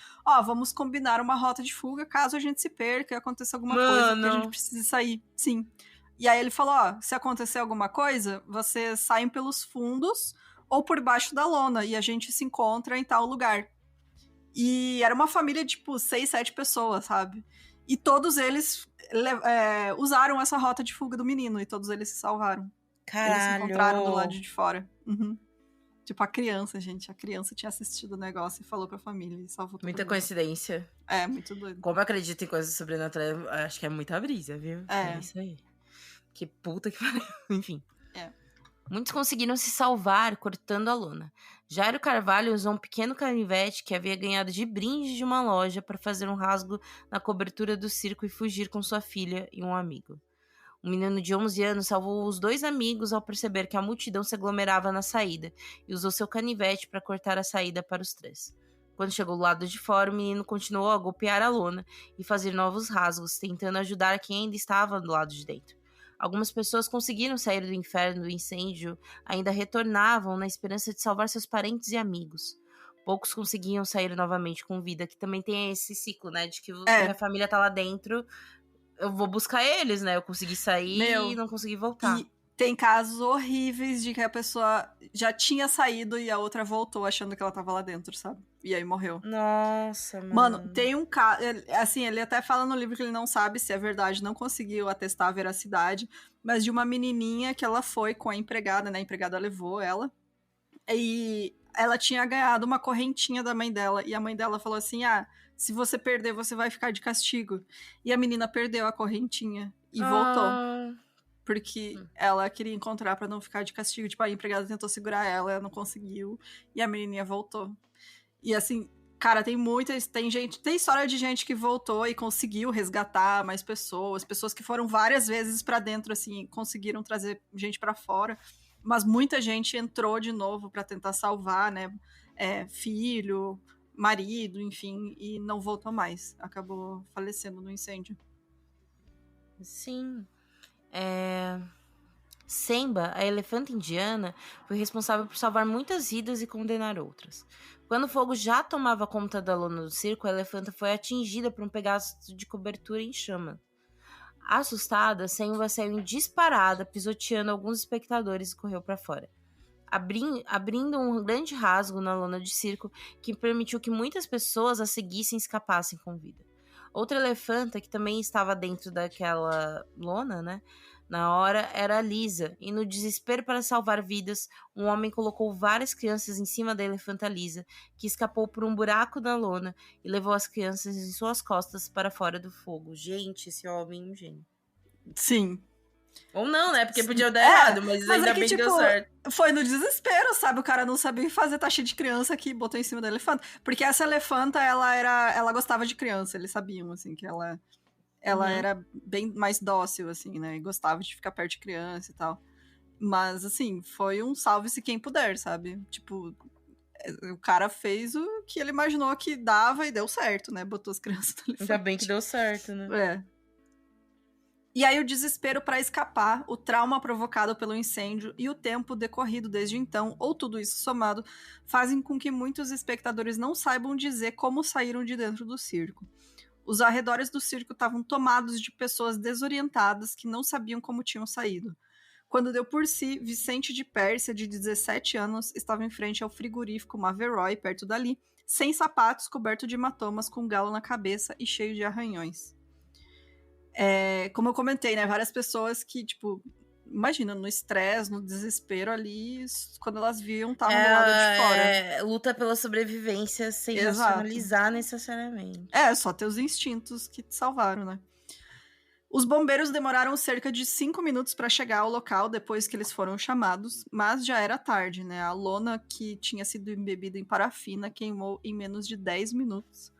vamos combinar uma rota de fuga caso a gente se perca e aconteça alguma coisa que a gente precise sair. Sim. E aí ele falou, se acontecer alguma coisa, vocês saem pelos fundos ou por baixo da lona e a gente se encontra em tal lugar. E era uma família de, tipo, 6, 7 pessoas, sabe? E todos eles usaram essa rota de fuga do menino e todos eles se salvaram. Caralho. Eles se encontraram do lado de fora. Uhum. Tipo, a criança, gente. A criança tinha assistido o negócio e falou pra família e salvou todo Muita mundo. coincidência. Muito doido. Como eu acredito em coisas sobrenaturais, acho que é muita brisa, viu? É isso aí. Que puta que pariu. Enfim. Muitos conseguiram se salvar cortando a lona. Jairo Carvalho usou um pequeno canivete que havia ganhado de brinde de uma loja para fazer um rasgo na cobertura do circo e fugir com sua filha e um amigo. Um menino de 11 anos salvou os 2 amigos ao perceber que a multidão se aglomerava na saída e usou seu canivete para cortar a saída para os 3. Quando chegou do lado de fora, o menino continuou a golpear a lona e fazer novos rasgos, tentando ajudar quem ainda estava do lado de dentro. Algumas pessoas conseguiram sair do inferno do incêndio, ainda retornavam na esperança de salvar seus parentes e amigos. Poucos conseguiam sair novamente com vida, que também tem esse ciclo, né? De que minha família tá lá dentro, eu vou buscar eles, né? Eu consegui sair e não consegui voltar. E tem casos horríveis de que a pessoa já tinha saído e a outra voltou achando que ela tava lá dentro, sabe? E aí morreu. Nossa, Mano, tem um caso... Assim, ele até fala no livro que ele não sabe se é verdade, não conseguiu atestar a veracidade, mas de uma menininha que ela foi com a empregada, né? A empregada levou ela. E ela tinha ganhado uma correntinha da mãe dela. E a mãe dela falou assim, se você perder, você vai ficar de castigo. E a menina perdeu a correntinha e voltou. Porque ela queria encontrar pra não ficar de castigo. Tipo, a empregada tentou segurar ela não conseguiu. E a menininha voltou. E assim, cara, tem história de gente que voltou e conseguiu resgatar mais pessoas que foram várias vezes pra dentro, assim, conseguiram trazer gente pra fora, mas muita gente entrou de novo pra tentar salvar, né, filho, marido, enfim, e não voltou mais, acabou falecendo no incêndio. Sim. Semba, a elefanta indiana, foi responsável por salvar muitas vidas e condenar outras. Quando o fogo já tomava conta da lona do circo, a elefanta foi atingida por um pedaço de cobertura em chama. Assustada, Semba saiu em disparada, pisoteando alguns espectadores e correu para fora, abrindo um grande rasgo na lona de circo que permitiu que muitas pessoas a seguissem e escapassem com vida. Outra elefanta, que também estava dentro daquela lona, né? Na hora era a Lisa, e no desespero para salvar vidas, um homem colocou várias crianças em cima da elefanta Lisa, que escapou por um buraco na lona e levou as crianças em suas costas para fora do fogo. Gente, esse homem é um gênio. Sim. Ou não, né? Porque podia dar errado, mas ainda bem que deu certo. Foi no desespero, sabe? O cara não sabia fazer taxa de criança que botou em cima da elefanta. Porque essa elefanta, ela gostava de criança, eles sabiam, assim, que ela era bem mais dócil, assim, né? E gostava de ficar perto de criança e tal. Mas, assim, foi um salve-se quem puder, sabe? Tipo, o cara fez o que ele imaginou que dava e deu certo, né? Botou as crianças no elefante. Ainda bem que deu certo, né? E aí o desespero para escapar, o trauma provocado pelo incêndio e o tempo decorrido desde então, ou tudo isso somado, fazem com que muitos espectadores não saibam dizer como saíram de dentro do circo. Os arredores do circo estavam tomados de pessoas desorientadas que não sabiam como tinham saído. Quando deu por si, Vicente de Pérsia, de 17 anos, estava em frente ao frigorífico Maveroy, perto dali, sem sapatos, coberto de hematomas, com um galo na cabeça e cheio de arranhões. Como eu comentei, né, várias pessoas que, tipo, imagina, no estresse, no desespero ali, quando elas viam, estavam do lado de fora. Luta pela sobrevivência sem racionalizar necessariamente. Só ter os instintos que te salvaram, né? Os bombeiros demoraram cerca de 5 minutos para chegar ao local depois que eles foram chamados, mas já era tarde, né? A lona que tinha sido embebida em parafina queimou em menos de 10 minutos.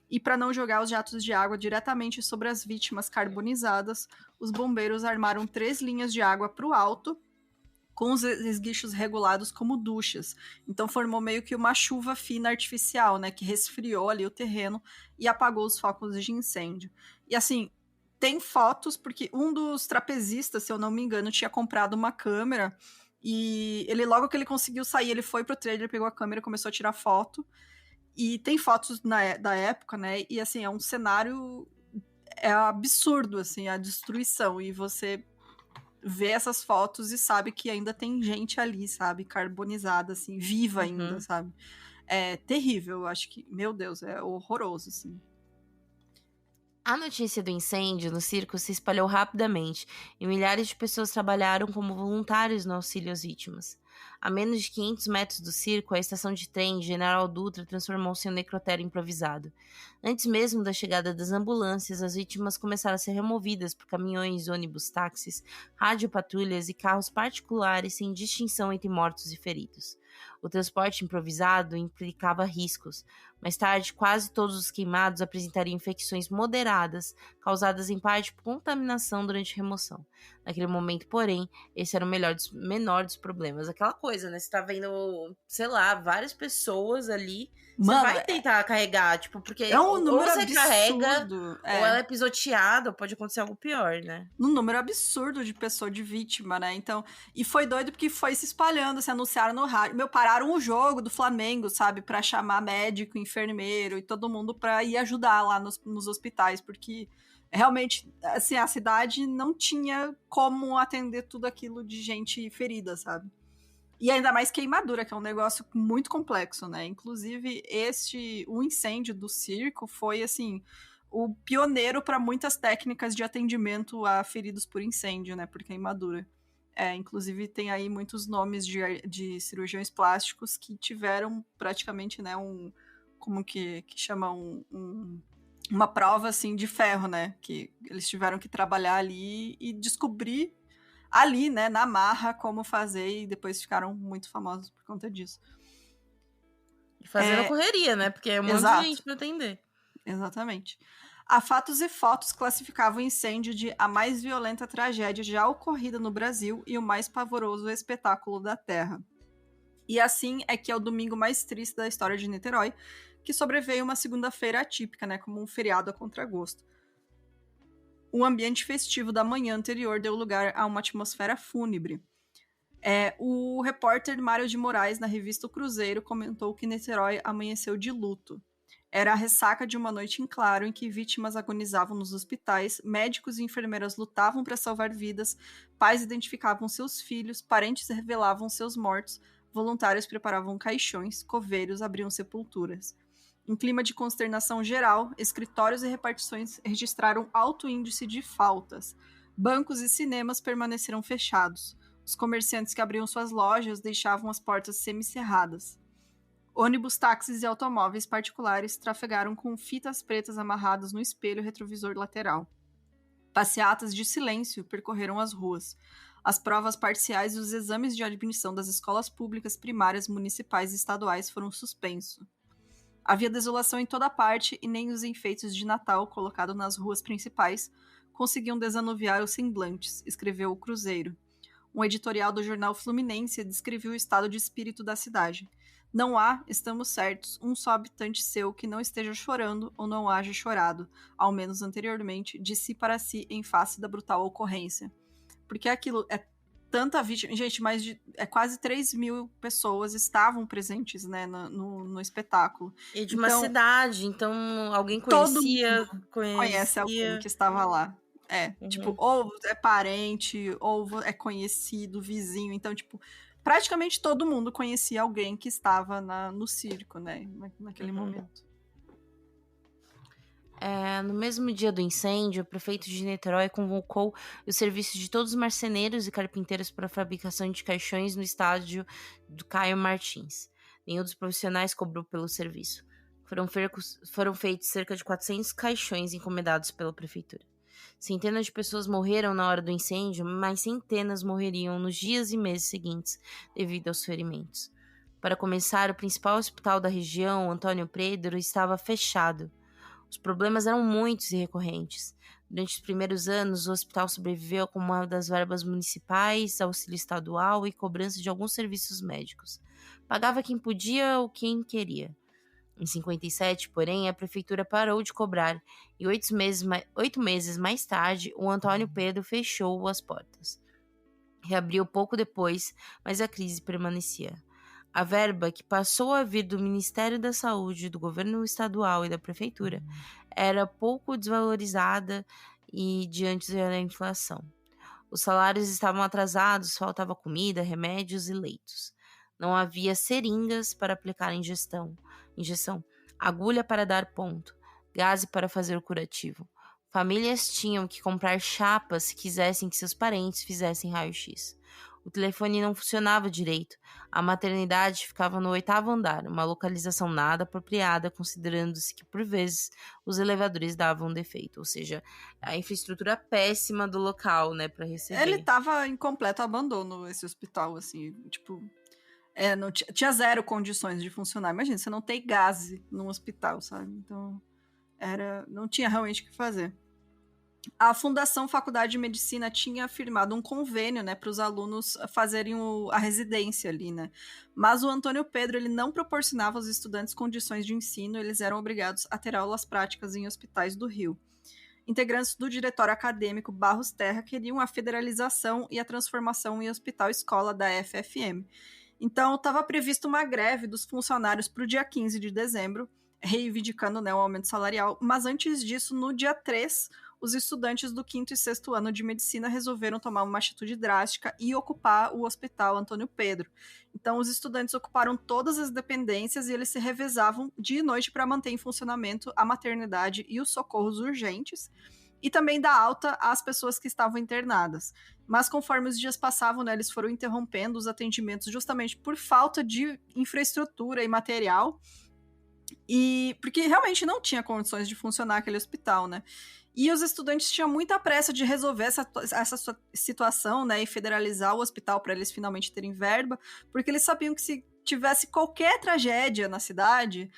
E para não jogar os jatos de água diretamente sobre as vítimas carbonizadas, os bombeiros armaram 3 linhas de água para o alto, com os esguichos regulados como duchas. Então formou meio que uma chuva fina artificial, né? Que resfriou ali o terreno e apagou os focos de incêndio. E assim, tem fotos, porque um dos trapezistas, se eu não me engano, tinha comprado uma câmera e ele, logo que ele conseguiu sair, ele foi pro trailer, pegou a câmera e começou a tirar foto. E tem fotos da época, né? E assim, é um cenário absurdo, assim, a destruição. E você vê essas fotos e sabe que ainda tem gente ali, sabe? Carbonizada, assim, viva ainda, sabe? É terrível, eu acho que, meu Deus, é horroroso, assim. A notícia do incêndio no circo se espalhou rapidamente e milhares de pessoas trabalharam como voluntários no auxílio às vítimas. A menos de 500 metros do circo, a estação de trem General Dutra transformou-se em um necrotério improvisado. Antes mesmo da chegada das ambulâncias, as vítimas começaram a ser removidas por caminhões, ônibus, táxis, radiopatrulhas e carros particulares sem distinção entre mortos e feridos. O transporte improvisado implicava riscos. Mais tarde, quase todos os queimados apresentariam infecções moderadas, causadas em parte por contaminação durante a remoção. Naquele momento, porém, esse era o menor dos problemas. Aquela coisa, né? Você tá vendo, sei lá, várias pessoas ali. Mano, você vai tentar carregar, tipo, porque é um número ou você absurdo. carrega, ou ela é pisoteada, ou pode acontecer algo pior, né? Um número absurdo de pessoa, de vítima, né? Então, e foi doido porque foi se espalhando, se anunciaram no rádio. Pararam o jogo do Flamengo, sabe? Pra chamar médico, enfermeiro e todo mundo pra ir ajudar lá nos hospitais, porque realmente, assim, a cidade não tinha como atender tudo aquilo de gente ferida, sabe? E ainda mais queimadura, que é um negócio muito complexo, né? Inclusive, o incêndio do circo foi, assim, o pioneiro para muitas técnicas de atendimento a feridos por incêndio, né? Por queimadura. Inclusive, tem aí muitos nomes de cirurgiões plásticos que tiveram praticamente, né, como que chama, uma prova, assim, de ferro, né? Que eles tiveram que trabalhar ali e descobrir ali, né, na marra, como fazer, e depois ficaram muito famosos por conta disso. E fazendo correria, né? Porque é um monte de gente pra atender. Exatamente. A Fatos e Fotos classificava o incêndio de a mais violenta tragédia já ocorrida no Brasil e o mais pavoroso espetáculo da Terra. E assim é que é o domingo mais triste da história de Niterói, que sobreveio uma segunda-feira atípica, né, como um feriado a contragosto. O ambiente festivo da manhã anterior deu lugar a uma atmosfera fúnebre. O repórter Mário de Moraes, na revista O Cruzeiro, comentou que Niterói amanheceu de luto. Era a ressaca de uma noite em claro em que vítimas agonizavam nos hospitais, médicos e enfermeiras lutavam para salvar vidas, pais identificavam seus filhos, parentes revelavam seus mortos, voluntários preparavam caixões, coveiros abriam sepulturas. Em clima de consternação geral, escritórios e repartições registraram alto índice de faltas. Bancos e cinemas permaneceram fechados. Os comerciantes que abriam suas lojas deixavam as portas semicerradas. Ônibus, táxis e automóveis particulares trafegaram com fitas pretas amarradas no espelho retrovisor lateral. Passeatas de silêncio percorreram as ruas. As provas parciais e os exames de admissão das escolas públicas primárias municipais e estaduais foram suspensos. Havia desolação em toda parte e nem os enfeites de Natal colocados nas ruas principais conseguiam desanuviar os semblantes, escreveu o Cruzeiro. Um editorial do jornal Fluminense descreveu o estado de espírito da cidade. Não há, estamos certos, um só habitante seu que não esteja chorando ou não haja chorado, ao menos anteriormente, de si para si em face da brutal ocorrência. Porque aquilo é tanta vítima. Gente, quase 3 mil pessoas estavam presentes, né, no espetáculo. E de uma cidade, então alguém conhecia. Conhece alguém que estava lá. Tipo, ou é parente, ou é conhecido, vizinho. Então, tipo, praticamente todo mundo conhecia alguém que estava no circo, né, naquele momento. No mesmo dia do incêndio, o prefeito de Niterói convocou os serviços de todos os marceneiros e carpinteiros para a fabricação de caixões no estádio do Caio Martins. Nenhum dos profissionais cobrou pelo serviço. Foram feitos cerca de 400 caixões encomendados pela prefeitura. Centenas de pessoas morreram na hora do incêndio, mas centenas morreriam nos dias e meses seguintes devido aos ferimentos. Para começar, o principal hospital da região, Antônio Pedro, estava fechado. Os problemas eram muitos e recorrentes. Durante os primeiros anos, o hospital sobreviveu com uma das verbas municipais, auxílio estadual e cobrança de alguns serviços médicos. Pagava quem podia ou quem queria. Em 57, porém, a prefeitura parou de cobrar e 8 meses mais tarde, o Antônio Pedro fechou as portas. Reabriu pouco depois, mas a crise permanecia. A verba, que passou a vir do Ministério da Saúde, do governo estadual e da prefeitura, era pouco desvalorizada e diante da inflação. Os salários estavam atrasados, faltava comida, remédios e leitos. Não havia seringas para aplicar injeção, agulha para dar ponto, gás para fazer o curativo. Famílias tinham que comprar chapas se quisessem que seus parentes fizessem raio-x. O telefone não funcionava direito. A maternidade ficava no 8º andar, uma localização nada apropriada, considerando-se que, por vezes, os elevadores davam defeito. Ou seja, a infraestrutura péssima do local, né, para receber. Ele tava em completo abandono, esse hospital, assim, tipo... não tinha zero condições de funcionar. Imagina, você não tem gás num hospital, sabe? Então, não tinha realmente o que fazer. A Fundação Faculdade de Medicina tinha firmado um convênio, né, para os alunos fazerem a residência ali, né? Mas o Antônio Pedro, ele não proporcionava aos estudantes condições de ensino, eles eram obrigados a ter aulas práticas em hospitais do Rio. Integrantes do diretório acadêmico Barros Terra queriam a federalização e a transformação em hospital-escola da FFM. Então, estava previsto uma greve dos funcionários para o dia 15 de dezembro, reivindicando, né, o aumento salarial, mas antes disso, no dia 3, os estudantes do 5º e 6º ano de medicina resolveram tomar uma atitude drástica e ocupar o Hospital Antônio Pedro. Então, os estudantes ocuparam todas as dependências e eles se revezavam dia e noite para manter em funcionamento a maternidade e os socorros urgentes, e também dar alta às pessoas que estavam internadas. Mas conforme os dias passavam, né, eles foram interrompendo os atendimentos justamente por falta de infraestrutura e material, e porque realmente não tinha condições de funcionar aquele hospital, né? E os estudantes tinham muita pressa de resolver essa situação, né, e federalizar o hospital para eles finalmente terem verba, porque eles sabiam que se tivesse qualquer tragédia na cidade,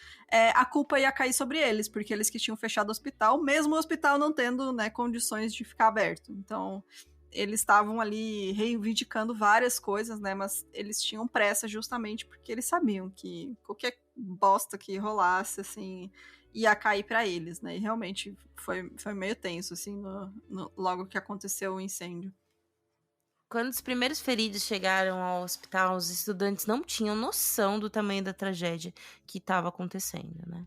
a culpa ia cair sobre eles, porque eles que tinham fechado o hospital, mesmo o hospital não tendo, né, condições de ficar aberto. Então, eles estavam ali reivindicando várias coisas, né, mas eles tinham pressa justamente porque eles sabiam que qualquer bosta que rolasse, assim, ia cair para eles, né, e realmente foi meio tenso, assim, logo que aconteceu o incêndio. Quando os primeiros feridos chegaram ao hospital, os estudantes não tinham noção do tamanho da tragédia que estava acontecendo, né?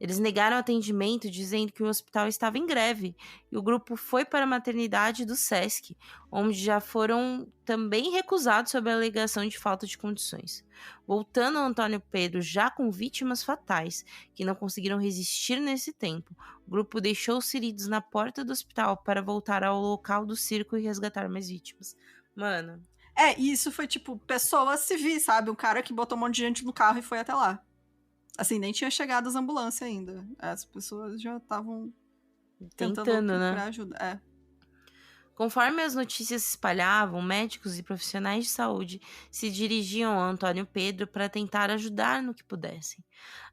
Eles negaram atendimento, dizendo que o hospital estava em greve, e o grupo foi para a maternidade do SESC, onde já foram também recusados sob a alegação de falta de condições. Voltando ao Antônio Pedro, já com vítimas fatais, que não conseguiram resistir nesse tempo, o grupo deixou os feridos na porta do hospital para voltar ao local do circo e resgatar mais vítimas. Mano... E isso foi, tipo, pessoas civis, sabe? Um cara que botou um monte de gente no carro e foi até lá. Assim, nem tinha chegado as ambulâncias ainda. As pessoas já estavam tentando procurar ajuda. Conforme as notícias se espalhavam, médicos e profissionais de saúde se dirigiam ao Antônio Pedro para tentar ajudar no que pudessem.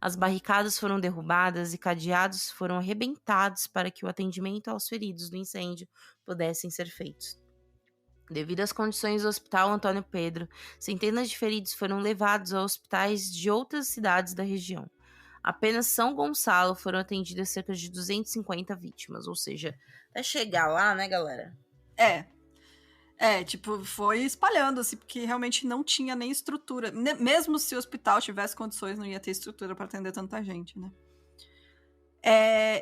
As barricadas foram derrubadas e cadeados foram arrebentados para que o atendimento aos feridos do incêndio pudessem ser feitos. Devido às condições do Hospital Antônio Pedro, centenas de feridos foram levados a hospitais de outras cidades da região. Apenas São Gonçalo foram atendidas cerca de 250 vítimas, ou seja, até chegar lá, né, galera? Tipo, foi espalhando-se, porque realmente não tinha nem estrutura. Mesmo se o hospital tivesse condições, não ia ter estrutura para atender tanta gente, né?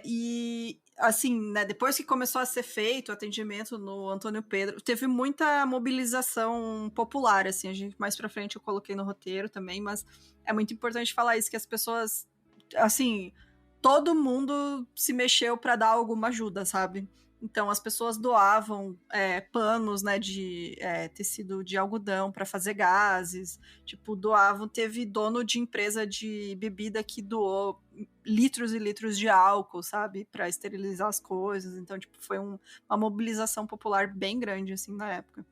E, assim, né, depois que começou a ser feito o atendimento no Antônio Pedro, teve muita mobilização popular, assim, mais pra frente eu coloquei no roteiro também, mas é muito importante falar isso, que as pessoas, assim, todo mundo se mexeu pra dar alguma ajuda, sabe? Então, as pessoas doavam panos, né, de tecido de algodão para fazer gases. Tipo, doavam. Teve dono de empresa de bebida que doou litros e litros de álcool, sabe, para esterilizar as coisas. Então, tipo, foi uma mobilização popular bem grande, assim, na época.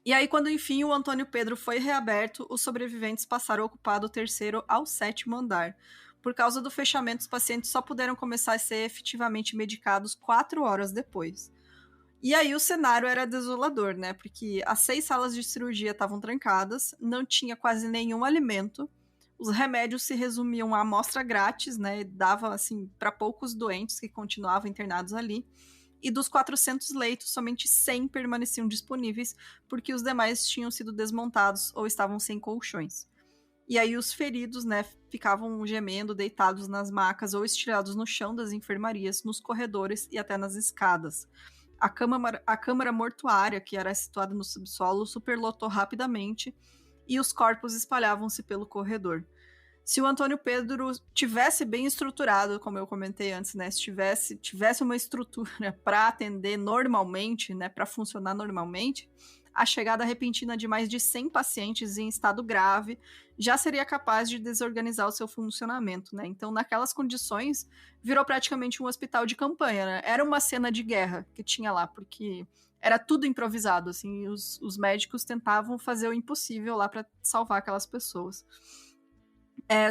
E aí, quando enfim o Antônio Pedro foi reaberto, os sobreviventes passaram a ocupar do 3º ao 7º andar. Por causa do fechamento, os pacientes só puderam começar a ser efetivamente medicados 4 horas depois. E aí o cenário era desolador, né? Porque as 6 salas de cirurgia estavam trancadas, não tinha quase nenhum alimento, os remédios se resumiam a amostra grátis, né? Dava, assim, para poucos doentes que continuavam internados ali. E dos 400 leitos, somente 100 permaneciam disponíveis, porque os demais tinham sido desmontados ou estavam sem colchões. E aí os feridos, né, ficavam gemendo, deitados nas macas ou estirados no chão das enfermarias, nos corredores e até nas escadas. A câmara mortuária, que era situada no subsolo, superlotou rapidamente e os corpos espalhavam-se pelo corredor. Se o Antônio Pedro tivesse bem estruturado, como eu comentei antes, né, se tivesse uma estrutura para atender normalmente, né, para funcionar normalmente, a chegada repentina de mais de 100 pacientes em estado grave já seria capaz de desorganizar o seu funcionamento, né? Então, naquelas condições, virou praticamente um hospital de campanha, né? Era uma cena de guerra que tinha lá, porque era tudo improvisado, assim, os médicos tentavam fazer o impossível lá para salvar aquelas pessoas.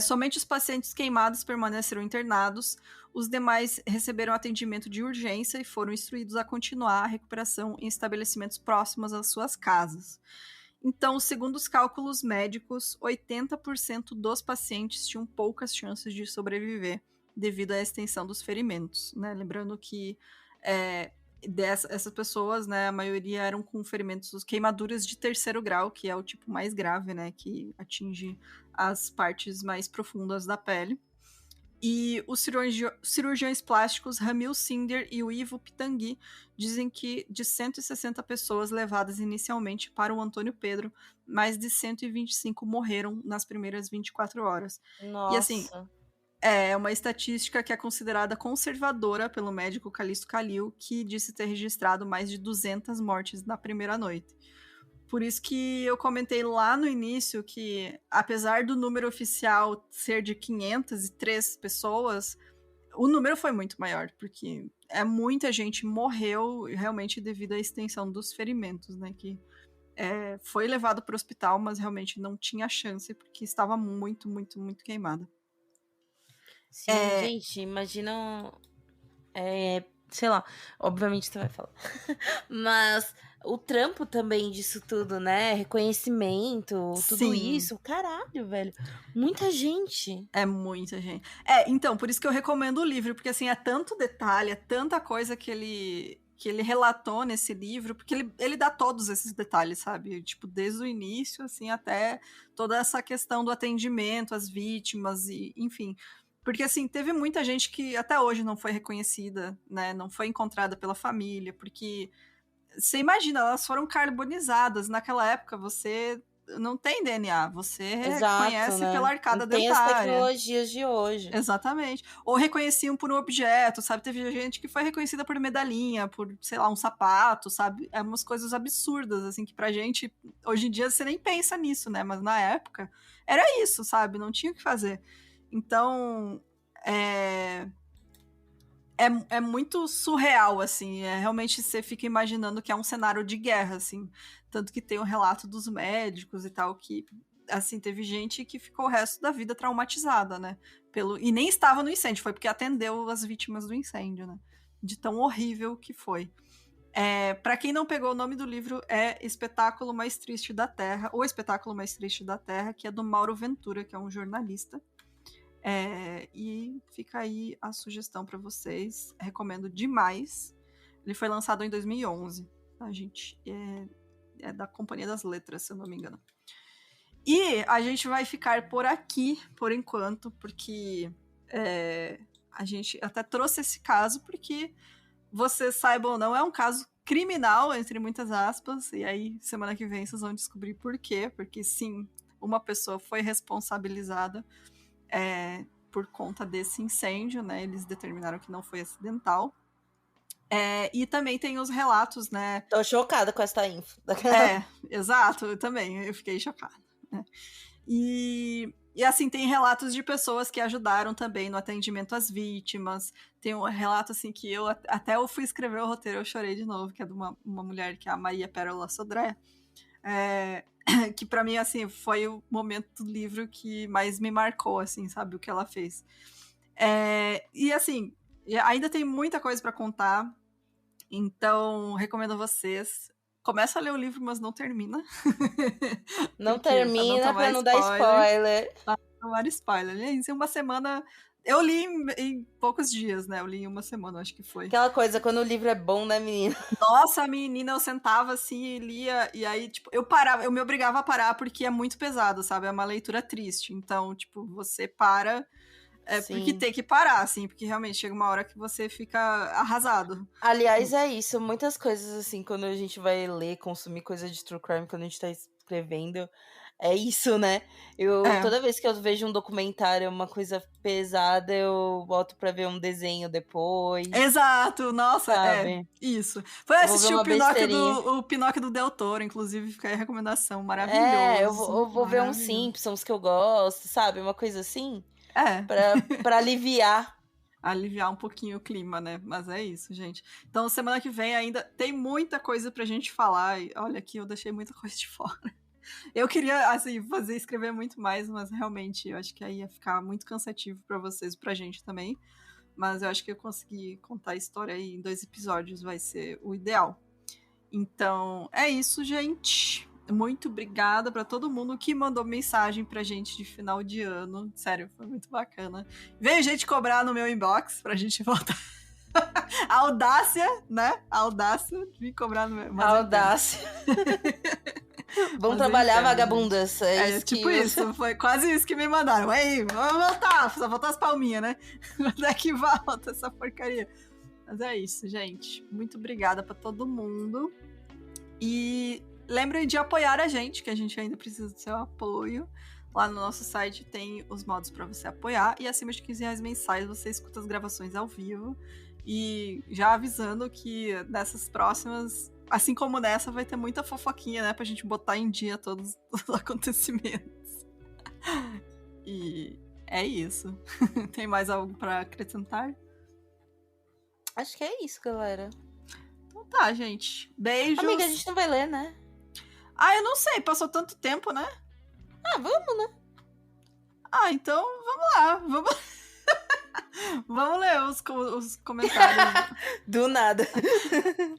Somente os pacientes queimados permaneceram internados, os demais receberam atendimento de urgência e foram instruídos a continuar a recuperação em estabelecimentos próximos às suas casas. Então, segundo os cálculos médicos, 80% dos pacientes tinham poucas chances de sobreviver devido à extensão dos ferimentos, né? Lembrando que essas pessoas, né, a maioria eram com ferimentos, queimaduras de 3º grau, que é o tipo mais grave, né, que atinge as partes mais profundas da pele. E os cirurgiões plásticos Ramil Sinder e o Ivo Pitangui dizem que de 160 pessoas levadas inicialmente para o Antônio Pedro, mais de 125 morreram nas primeiras 24 horas. Nossa. E assim, é uma estatística que é considerada conservadora pelo médico Calixto Calil, que disse ter registrado mais de 200 mortes na primeira noite. Por isso que eu comentei lá no início que, apesar do número oficial ser de 503 pessoas, o número foi muito maior, porque muita gente morreu realmente devido à extensão dos ferimentos, né? Que foi levado para o hospital, mas realmente não tinha chance, porque estava muito, muito, muito queimada. Sim, gente, imagina. Sei lá, obviamente você vai falar. Mas o trampo também disso tudo, né? Reconhecimento, tudo Sim. isso. Caralho, velho. Muita gente. É muita gente. Então, por isso que eu recomendo o livro, porque assim, é tanto detalhe, é tanta coisa que ele relatou nesse livro, porque ele dá todos esses detalhes, sabe? Tipo, desde o início, assim, até toda essa questão do atendimento às vítimas, e enfim. Porque, assim, teve muita gente que até hoje não foi reconhecida, né? Não foi encontrada pela família, porque você imagina, elas foram carbonizadas. Naquela época, você não tem DNA, você reconhece né? pela arcada Não tem dentária. as tecnologias de hoje. Exatamente. Ou reconheciam por um objeto, sabe? Teve gente que foi reconhecida por medalhinha, por, sei lá, um sapato, sabe? É umas coisas absurdas, assim, que pra gente, hoje em dia, você nem pensa nisso, né? Mas na época, era isso, sabe? Não tinha o que fazer. Então, é muito surreal, assim. Realmente você fica imaginando que é um cenário de guerra, assim. Tanto que tem o relato dos médicos e tal, que, assim, teve gente que ficou o resto da vida traumatizada, né? E nem estava no incêndio, foi porque atendeu as vítimas do incêndio, né? De tão horrível que foi. Para quem não pegou, o nome do livro é Espetáculo Mais Triste da Terra, ou Espetáculo Mais Triste da Terra, que é do Mauro Ventura, que é um jornalista. E fica aí a sugestão para vocês. Recomendo demais. Ele foi lançado em 2011, tá, gente? É da Companhia das Letras, se eu não me engano. E a gente vai ficar por aqui, por enquanto, porque a gente até trouxe esse caso, porque vocês saibam ou não, é um caso criminal, entre muitas aspas, e aí semana que vem vocês vão descobrir por quê, porque sim, uma pessoa foi responsabilizada por conta desse incêndio, né? Eles determinaram que não foi acidental. E também tem os relatos, né? Tô chocada com essa info. Exato, eu também, eu fiquei chocada. Né? E assim, tem relatos de pessoas que ajudaram também no atendimento às vítimas. Tem um relato, assim, que até eu fui escrever o roteiro, eu chorei de novo, que é de uma mulher, que é a Maria Pérola Sodré, que pra mim, assim, foi o momento do livro que mais me marcou, assim, sabe, o que ela fez. E, assim, ainda tem muita coisa pra contar, então recomendo a vocês. Começa a ler o livro, mas não termina. Não termina pra não dar spoiler. Pra não tomar spoiler. Em uma semana... Eu li em poucos dias, né? Eu li em uma semana, acho que foi. Aquela coisa, quando o livro é bom, né, menina? Nossa, menina, eu sentava assim e lia, e aí, tipo, eu me obrigava a parar porque é muito pesado, sabe? É uma leitura triste. Então, tipo, você para... porque tem que parar, assim, porque realmente chega uma hora que você fica arrasado. Aliás, é isso. Muitas coisas, assim, quando a gente vai ler, consumir coisa de true crime, quando a gente tá escrevendo, é isso, né? Toda vez que eu vejo um documentário, uma coisa pesada, eu volto pra ver um desenho depois. Exato, nossa, sabe? Isso. Foi assistir o Pinóquio do Del Toro, inclusive, fica aí a recomendação, maravilhoso. Eu vou ver uns Simpsons que eu gosto, sabe? Uma coisa assim. É. Pra aliviar. Aliviar um pouquinho o clima, né? Mas é isso, gente. Então, semana que vem ainda tem muita coisa pra gente falar. E olha aqui, eu deixei muita coisa de fora. Eu queria, assim, escrever muito mais, mas realmente eu acho que aí ia ficar muito cansativo pra vocês e pra gente também. Mas eu acho que eu consegui contar a história aí em 2 episódios, vai ser o ideal. Então, é isso, gente. Muito obrigada pra todo mundo que mandou mensagem pra gente de final de ano. Sério, foi muito bacana. Veio gente cobrar no meu inbox pra gente voltar. A audácia, né? A audácia de me cobrar no meu... A audácia. Vamos trabalhar, vagabundas. Tipo isso. Foi quase isso que me mandaram. Aí, vamos voltar. Só voltar as palminhas, né? Quando é que volta essa porcaria? Mas é isso, gente. Muito obrigada pra todo mundo. E lembrem de apoiar a gente, que a gente ainda precisa do seu apoio. Lá no nosso site tem os modos para você apoiar. E acima de R$15 mensais você escuta as gravações ao vivo. E já avisando que nessas próximas, assim como nessa, vai ter muita fofoquinha, né? Pra gente botar em dia todos os acontecimentos. E é isso. Tem mais algo para acrescentar? Acho que é isso, galera. Então tá, gente. Beijos. Amiga, a gente não vai ler, né? Eu não sei. Passou tanto tempo, né? Vamos, né? Então vamos lá. Vamos ler os comentários. Do nada.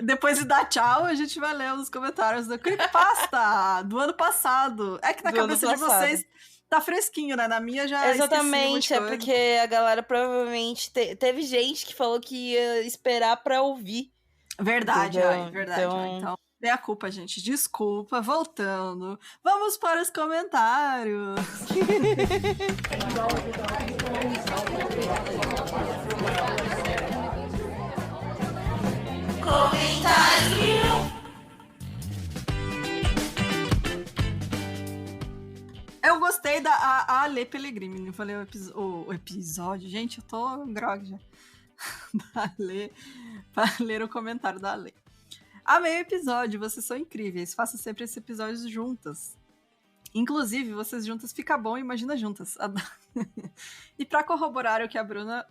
Depois de dar tchau, a gente vai ler os comentários do Creepypasta do ano passado. É que na cabeça de vocês tá fresquinho, né? Na minha já exatamente, porque a galera provavelmente... Teve gente que falou que ia esperar pra ouvir. Verdade, verdade. Então, dê a culpa, gente. Desculpa. Voltando. Vamos para os comentários. Eu gostei da Ale Pellegrini. Eu falei o episódio. Gente, eu tô grog já. Da Ale, para ler o comentário da Ale. Amei o episódio, vocês são incríveis. Façam sempre esses episódios juntas. Inclusive, vocês juntas fica bom, imagina juntas. E para corroborar o que a Bruna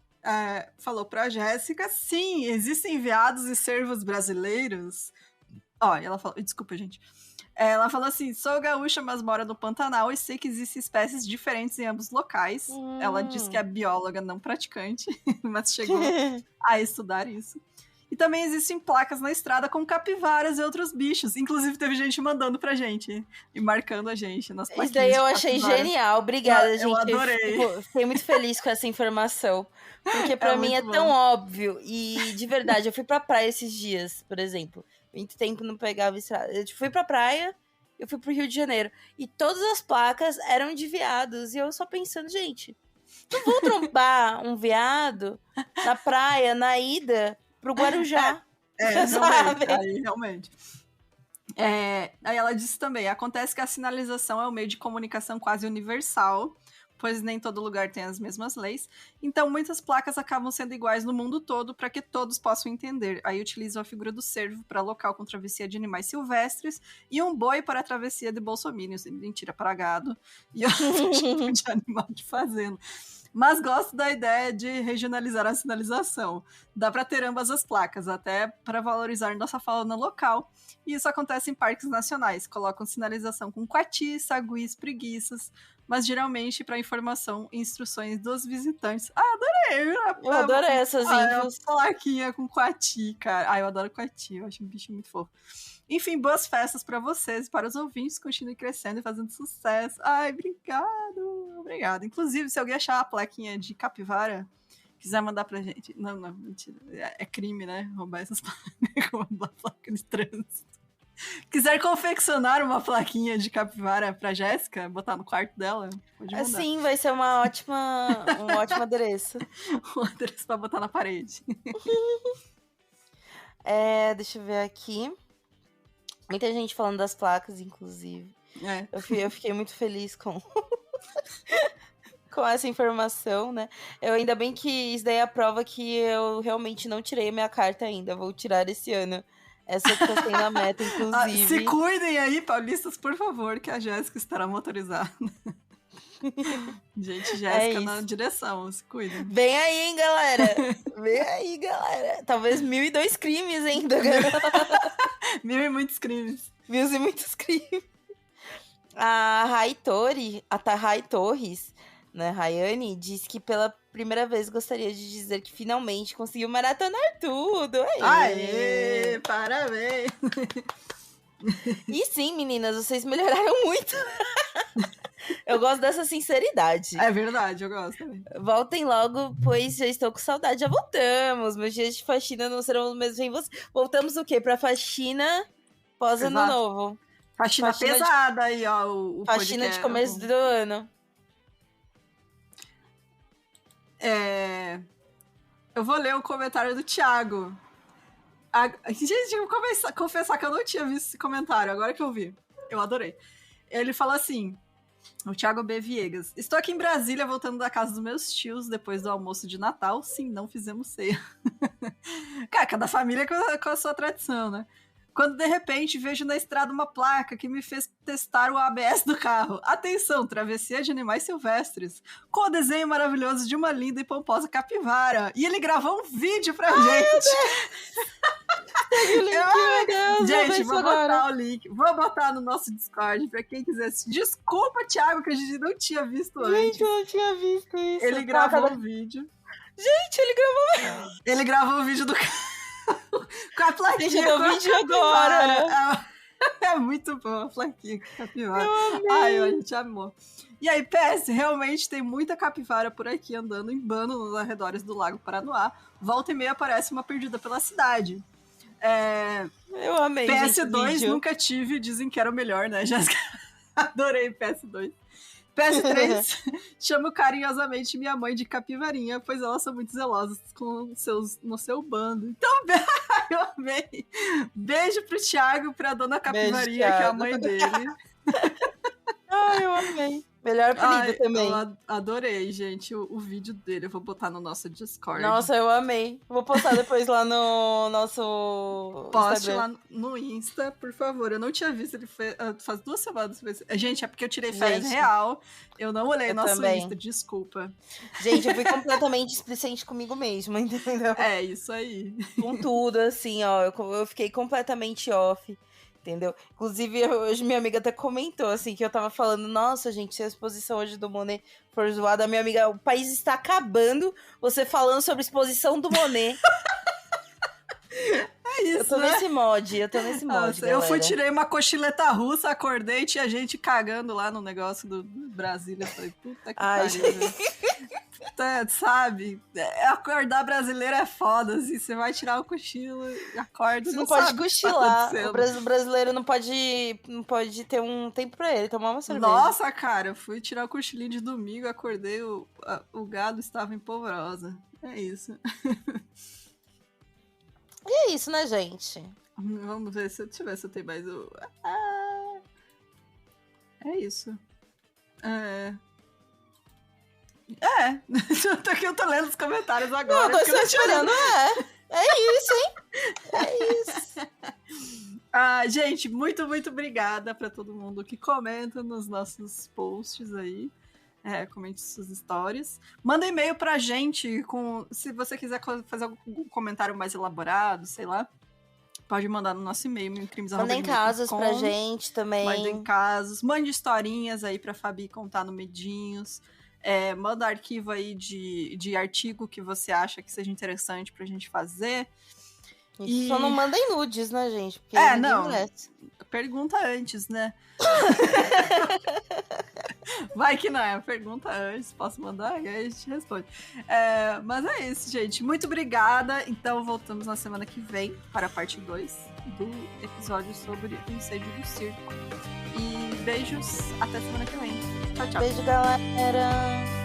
falou pra Jéssica, sim, existem veados e servos brasileiros. Ela falou, desculpa, gente. Ela falou assim, sou gaúcha, mas moro no Pantanal e sei que existem espécies diferentes em ambos locais. Ela disse que é bióloga, não praticante, mas chegou a estudar isso. E também existem placas na estrada com capivaras e outros bichos. Inclusive, teve gente mandando pra gente e marcando a gente nas plaquinhas. Isso daí eu achei genial. Obrigada, gente. Eu adorei. Fiquei muito feliz com essa informação. Porque pra mim é tão óbvio. E, de verdade, eu fui pra praia esses dias, por exemplo. Muito tempo não pegava estrada. Eu fui pra praia, eu fui pro Rio de Janeiro. E todas as placas eram de veados. E eu só pensando, gente, não vou trombar um veado na praia, na ida pro Guarujá. Realmente. Aí ela disse também, acontece que a sinalização é um meio de comunicação quase universal, pois nem todo lugar tem as mesmas leis. Então, muitas placas acabam sendo iguais no mundo todo para que todos possam entender. Aí utilizam a figura do cervo para local com travessia de animais silvestres e um boi para a travessia de bolsominions. Mentira, para gado e outro tipo de animal de fazenda. Mas gosto da ideia de regionalizar a sinalização. Dá para ter ambas as placas, até para valorizar nossa fauna local. E isso acontece em parques nacionais. Colocam sinalização com coati, saguis, preguiças, mas geralmente para informação e instruções dos visitantes. Adorei! Eu adorei essas infos. Plaquinha com coati, cara. Eu adoro coati, eu acho um bicho muito fofo. Enfim, boas festas para vocês e para os ouvintes. Continue crescendo e fazendo sucesso. Ai, obrigado. Inclusive, se alguém achar a plaquinha de capivara, quiser mandar pra gente. Não, mentira. É crime, né? Roubar essas placas. Roubar placa de trânsito. Quiser confeccionar uma plaquinha de capivara pra Jéssica, botar no quarto dela, pode mandar. Sim, vai ser um ótimo adereço. Um adereço pra botar na parede. Deixa eu ver aqui. Muita gente falando das placas, inclusive. Eu fiquei muito feliz com essa informação, né? Ainda bem que isso daí é a prova que eu realmente não tirei a minha carta ainda. Vou tirar esse ano. Essa que tá sendo a meta, inclusive. Se cuidem aí, paulistas, por favor, que a Jéssica estará motorizada. Gente, Jéssica na direção, se cuidem. Vem aí, hein, galera? Vem aí, galera. Talvez 1.002 crimes ainda. 1.000 e muitos crimes. 1.000 e muitos crimes. A Rai Torres, né, Rayane, disse que pela primeira vez gostaria de dizer que finalmente conseguiu maratonar tudo. Aê, parabéns! E sim, meninas, vocês melhoraram muito. Eu gosto dessa sinceridade. É verdade, eu gosto também. Voltem logo, pois já estou com saudade. Já voltamos. Meus dias de faxina não serão os mesmos sem você. Voltamos o quê? Pra faxina pós-ano novo. Faxina pesada aí, ó. O faxina podcast, de começo do ano. Eu vou ler o comentário do Thiago. Gente, eu vou confessar que eu não tinha visto esse comentário, agora que eu vi. Eu adorei. Ele falou assim, o Thiago B. Viegas. Estou aqui em Brasília, voltando da casa dos meus tios, depois do almoço de Natal. Sim, não fizemos ceia. Cara, cada família com a sua tradição, né? Quando, de repente, vejo na estrada uma placa que me fez testar o ABS do carro. Atenção, travessia de animais silvestres. Com o desenho maravilhoso de uma linda e pomposa capivara. E ele gravou um vídeo pra gente. Gente, vou botar o link. Vou botar no nosso Discord pra quem quiser assistir. Desculpa, Thiago, que a gente não tinha visto antes. Gente, eu não tinha visto isso. Ele gravou um vídeo. Gente, ele gravou um vídeo do carro. Com a plaquinha. Gente, eu vi vídeo agora. É muito bom a plaquinha com capivara. Ai, a gente amou. E aí, PS, realmente tem muita capivara por aqui andando em bando nos arredores do Lago Paranoá. Volta e meia aparece uma perdida pela cidade. Eu amei. PS2 nunca tive, dizem que era o melhor, né, Jéssica? Adorei PS2. PS3, chamo carinhosamente minha mãe de capivarinha, pois elas são muito zelosas no seu bando. Então, eu amei. Beijo pro Thiago, pra dona Capivarinha, beijo, que é a mãe dele. Ai, eu amei. Melhor apelido também. Eu adorei, gente, o vídeo dele. Eu vou botar no nosso Discord. Nossa, eu amei. Vou postar depois lá no nosso Poste Instagram. lá no Insta, por favor. Eu não tinha visto, ele faz 2 semanas. Gente, é porque eu tirei férias real. Eu não olhei nosso Insta, desculpa. Gente, eu fui completamente displicente comigo mesma, entendeu? É, isso aí. Com tudo, assim, ó. Eu fiquei completamente off. Entendeu? Inclusive, hoje minha amiga até comentou, assim, que eu tava falando, nossa, gente, se a exposição hoje do Monet for zoada, minha amiga, o país está acabando, você falando sobre a exposição do Monet. É isso, eu tô nesse mod, nossa, eu tirei uma cochileta russa, acordei e tinha gente cagando lá no negócio do Brasília. Eu falei, puta que pariu. Sabe? Acordar brasileiro é foda, assim. Você vai tirar o cochilo, acorda. Você não pode cochilar. O brasileiro não pode ter um tempo pra ele tomar uma cerveja. Nossa, cara, eu fui tirar o cochilinho de domingo, acordei, o gado estava em polvorosa. É isso. E é isso, né, gente? Vamos ver se eu tenho mais o. É isso. Eu tô lendo os comentários Não, agora. eu tô porque eu só esperando. É isso, hein? É isso. Gente, muito, muito obrigada pra todo mundo que comenta nos nossos posts aí. Comente suas histórias. Manda e-mail pra gente se você quiser fazer algum comentário mais elaborado, sei lá. Pode mandar no nosso e-mail, crimes@gmail.com. Mandem casos pra gente também. Mandem casos. Mande historinhas aí pra Fabi contar no Medinhos. Manda arquivo aí de artigo que você acha que seja interessante pra gente fazer. Só não mandem nudes, né, gente? Porque não. merece. Pergunta antes, né? Vai que não é. Pergunta antes, posso mandar? E aí a gente responde. Mas é isso, gente. Muito obrigada. Então voltamos na semana que vem para a parte 2 do episódio sobre o incêndio do circo. E beijos. Até semana que vem. Tchau, tchau. Beijo, galera.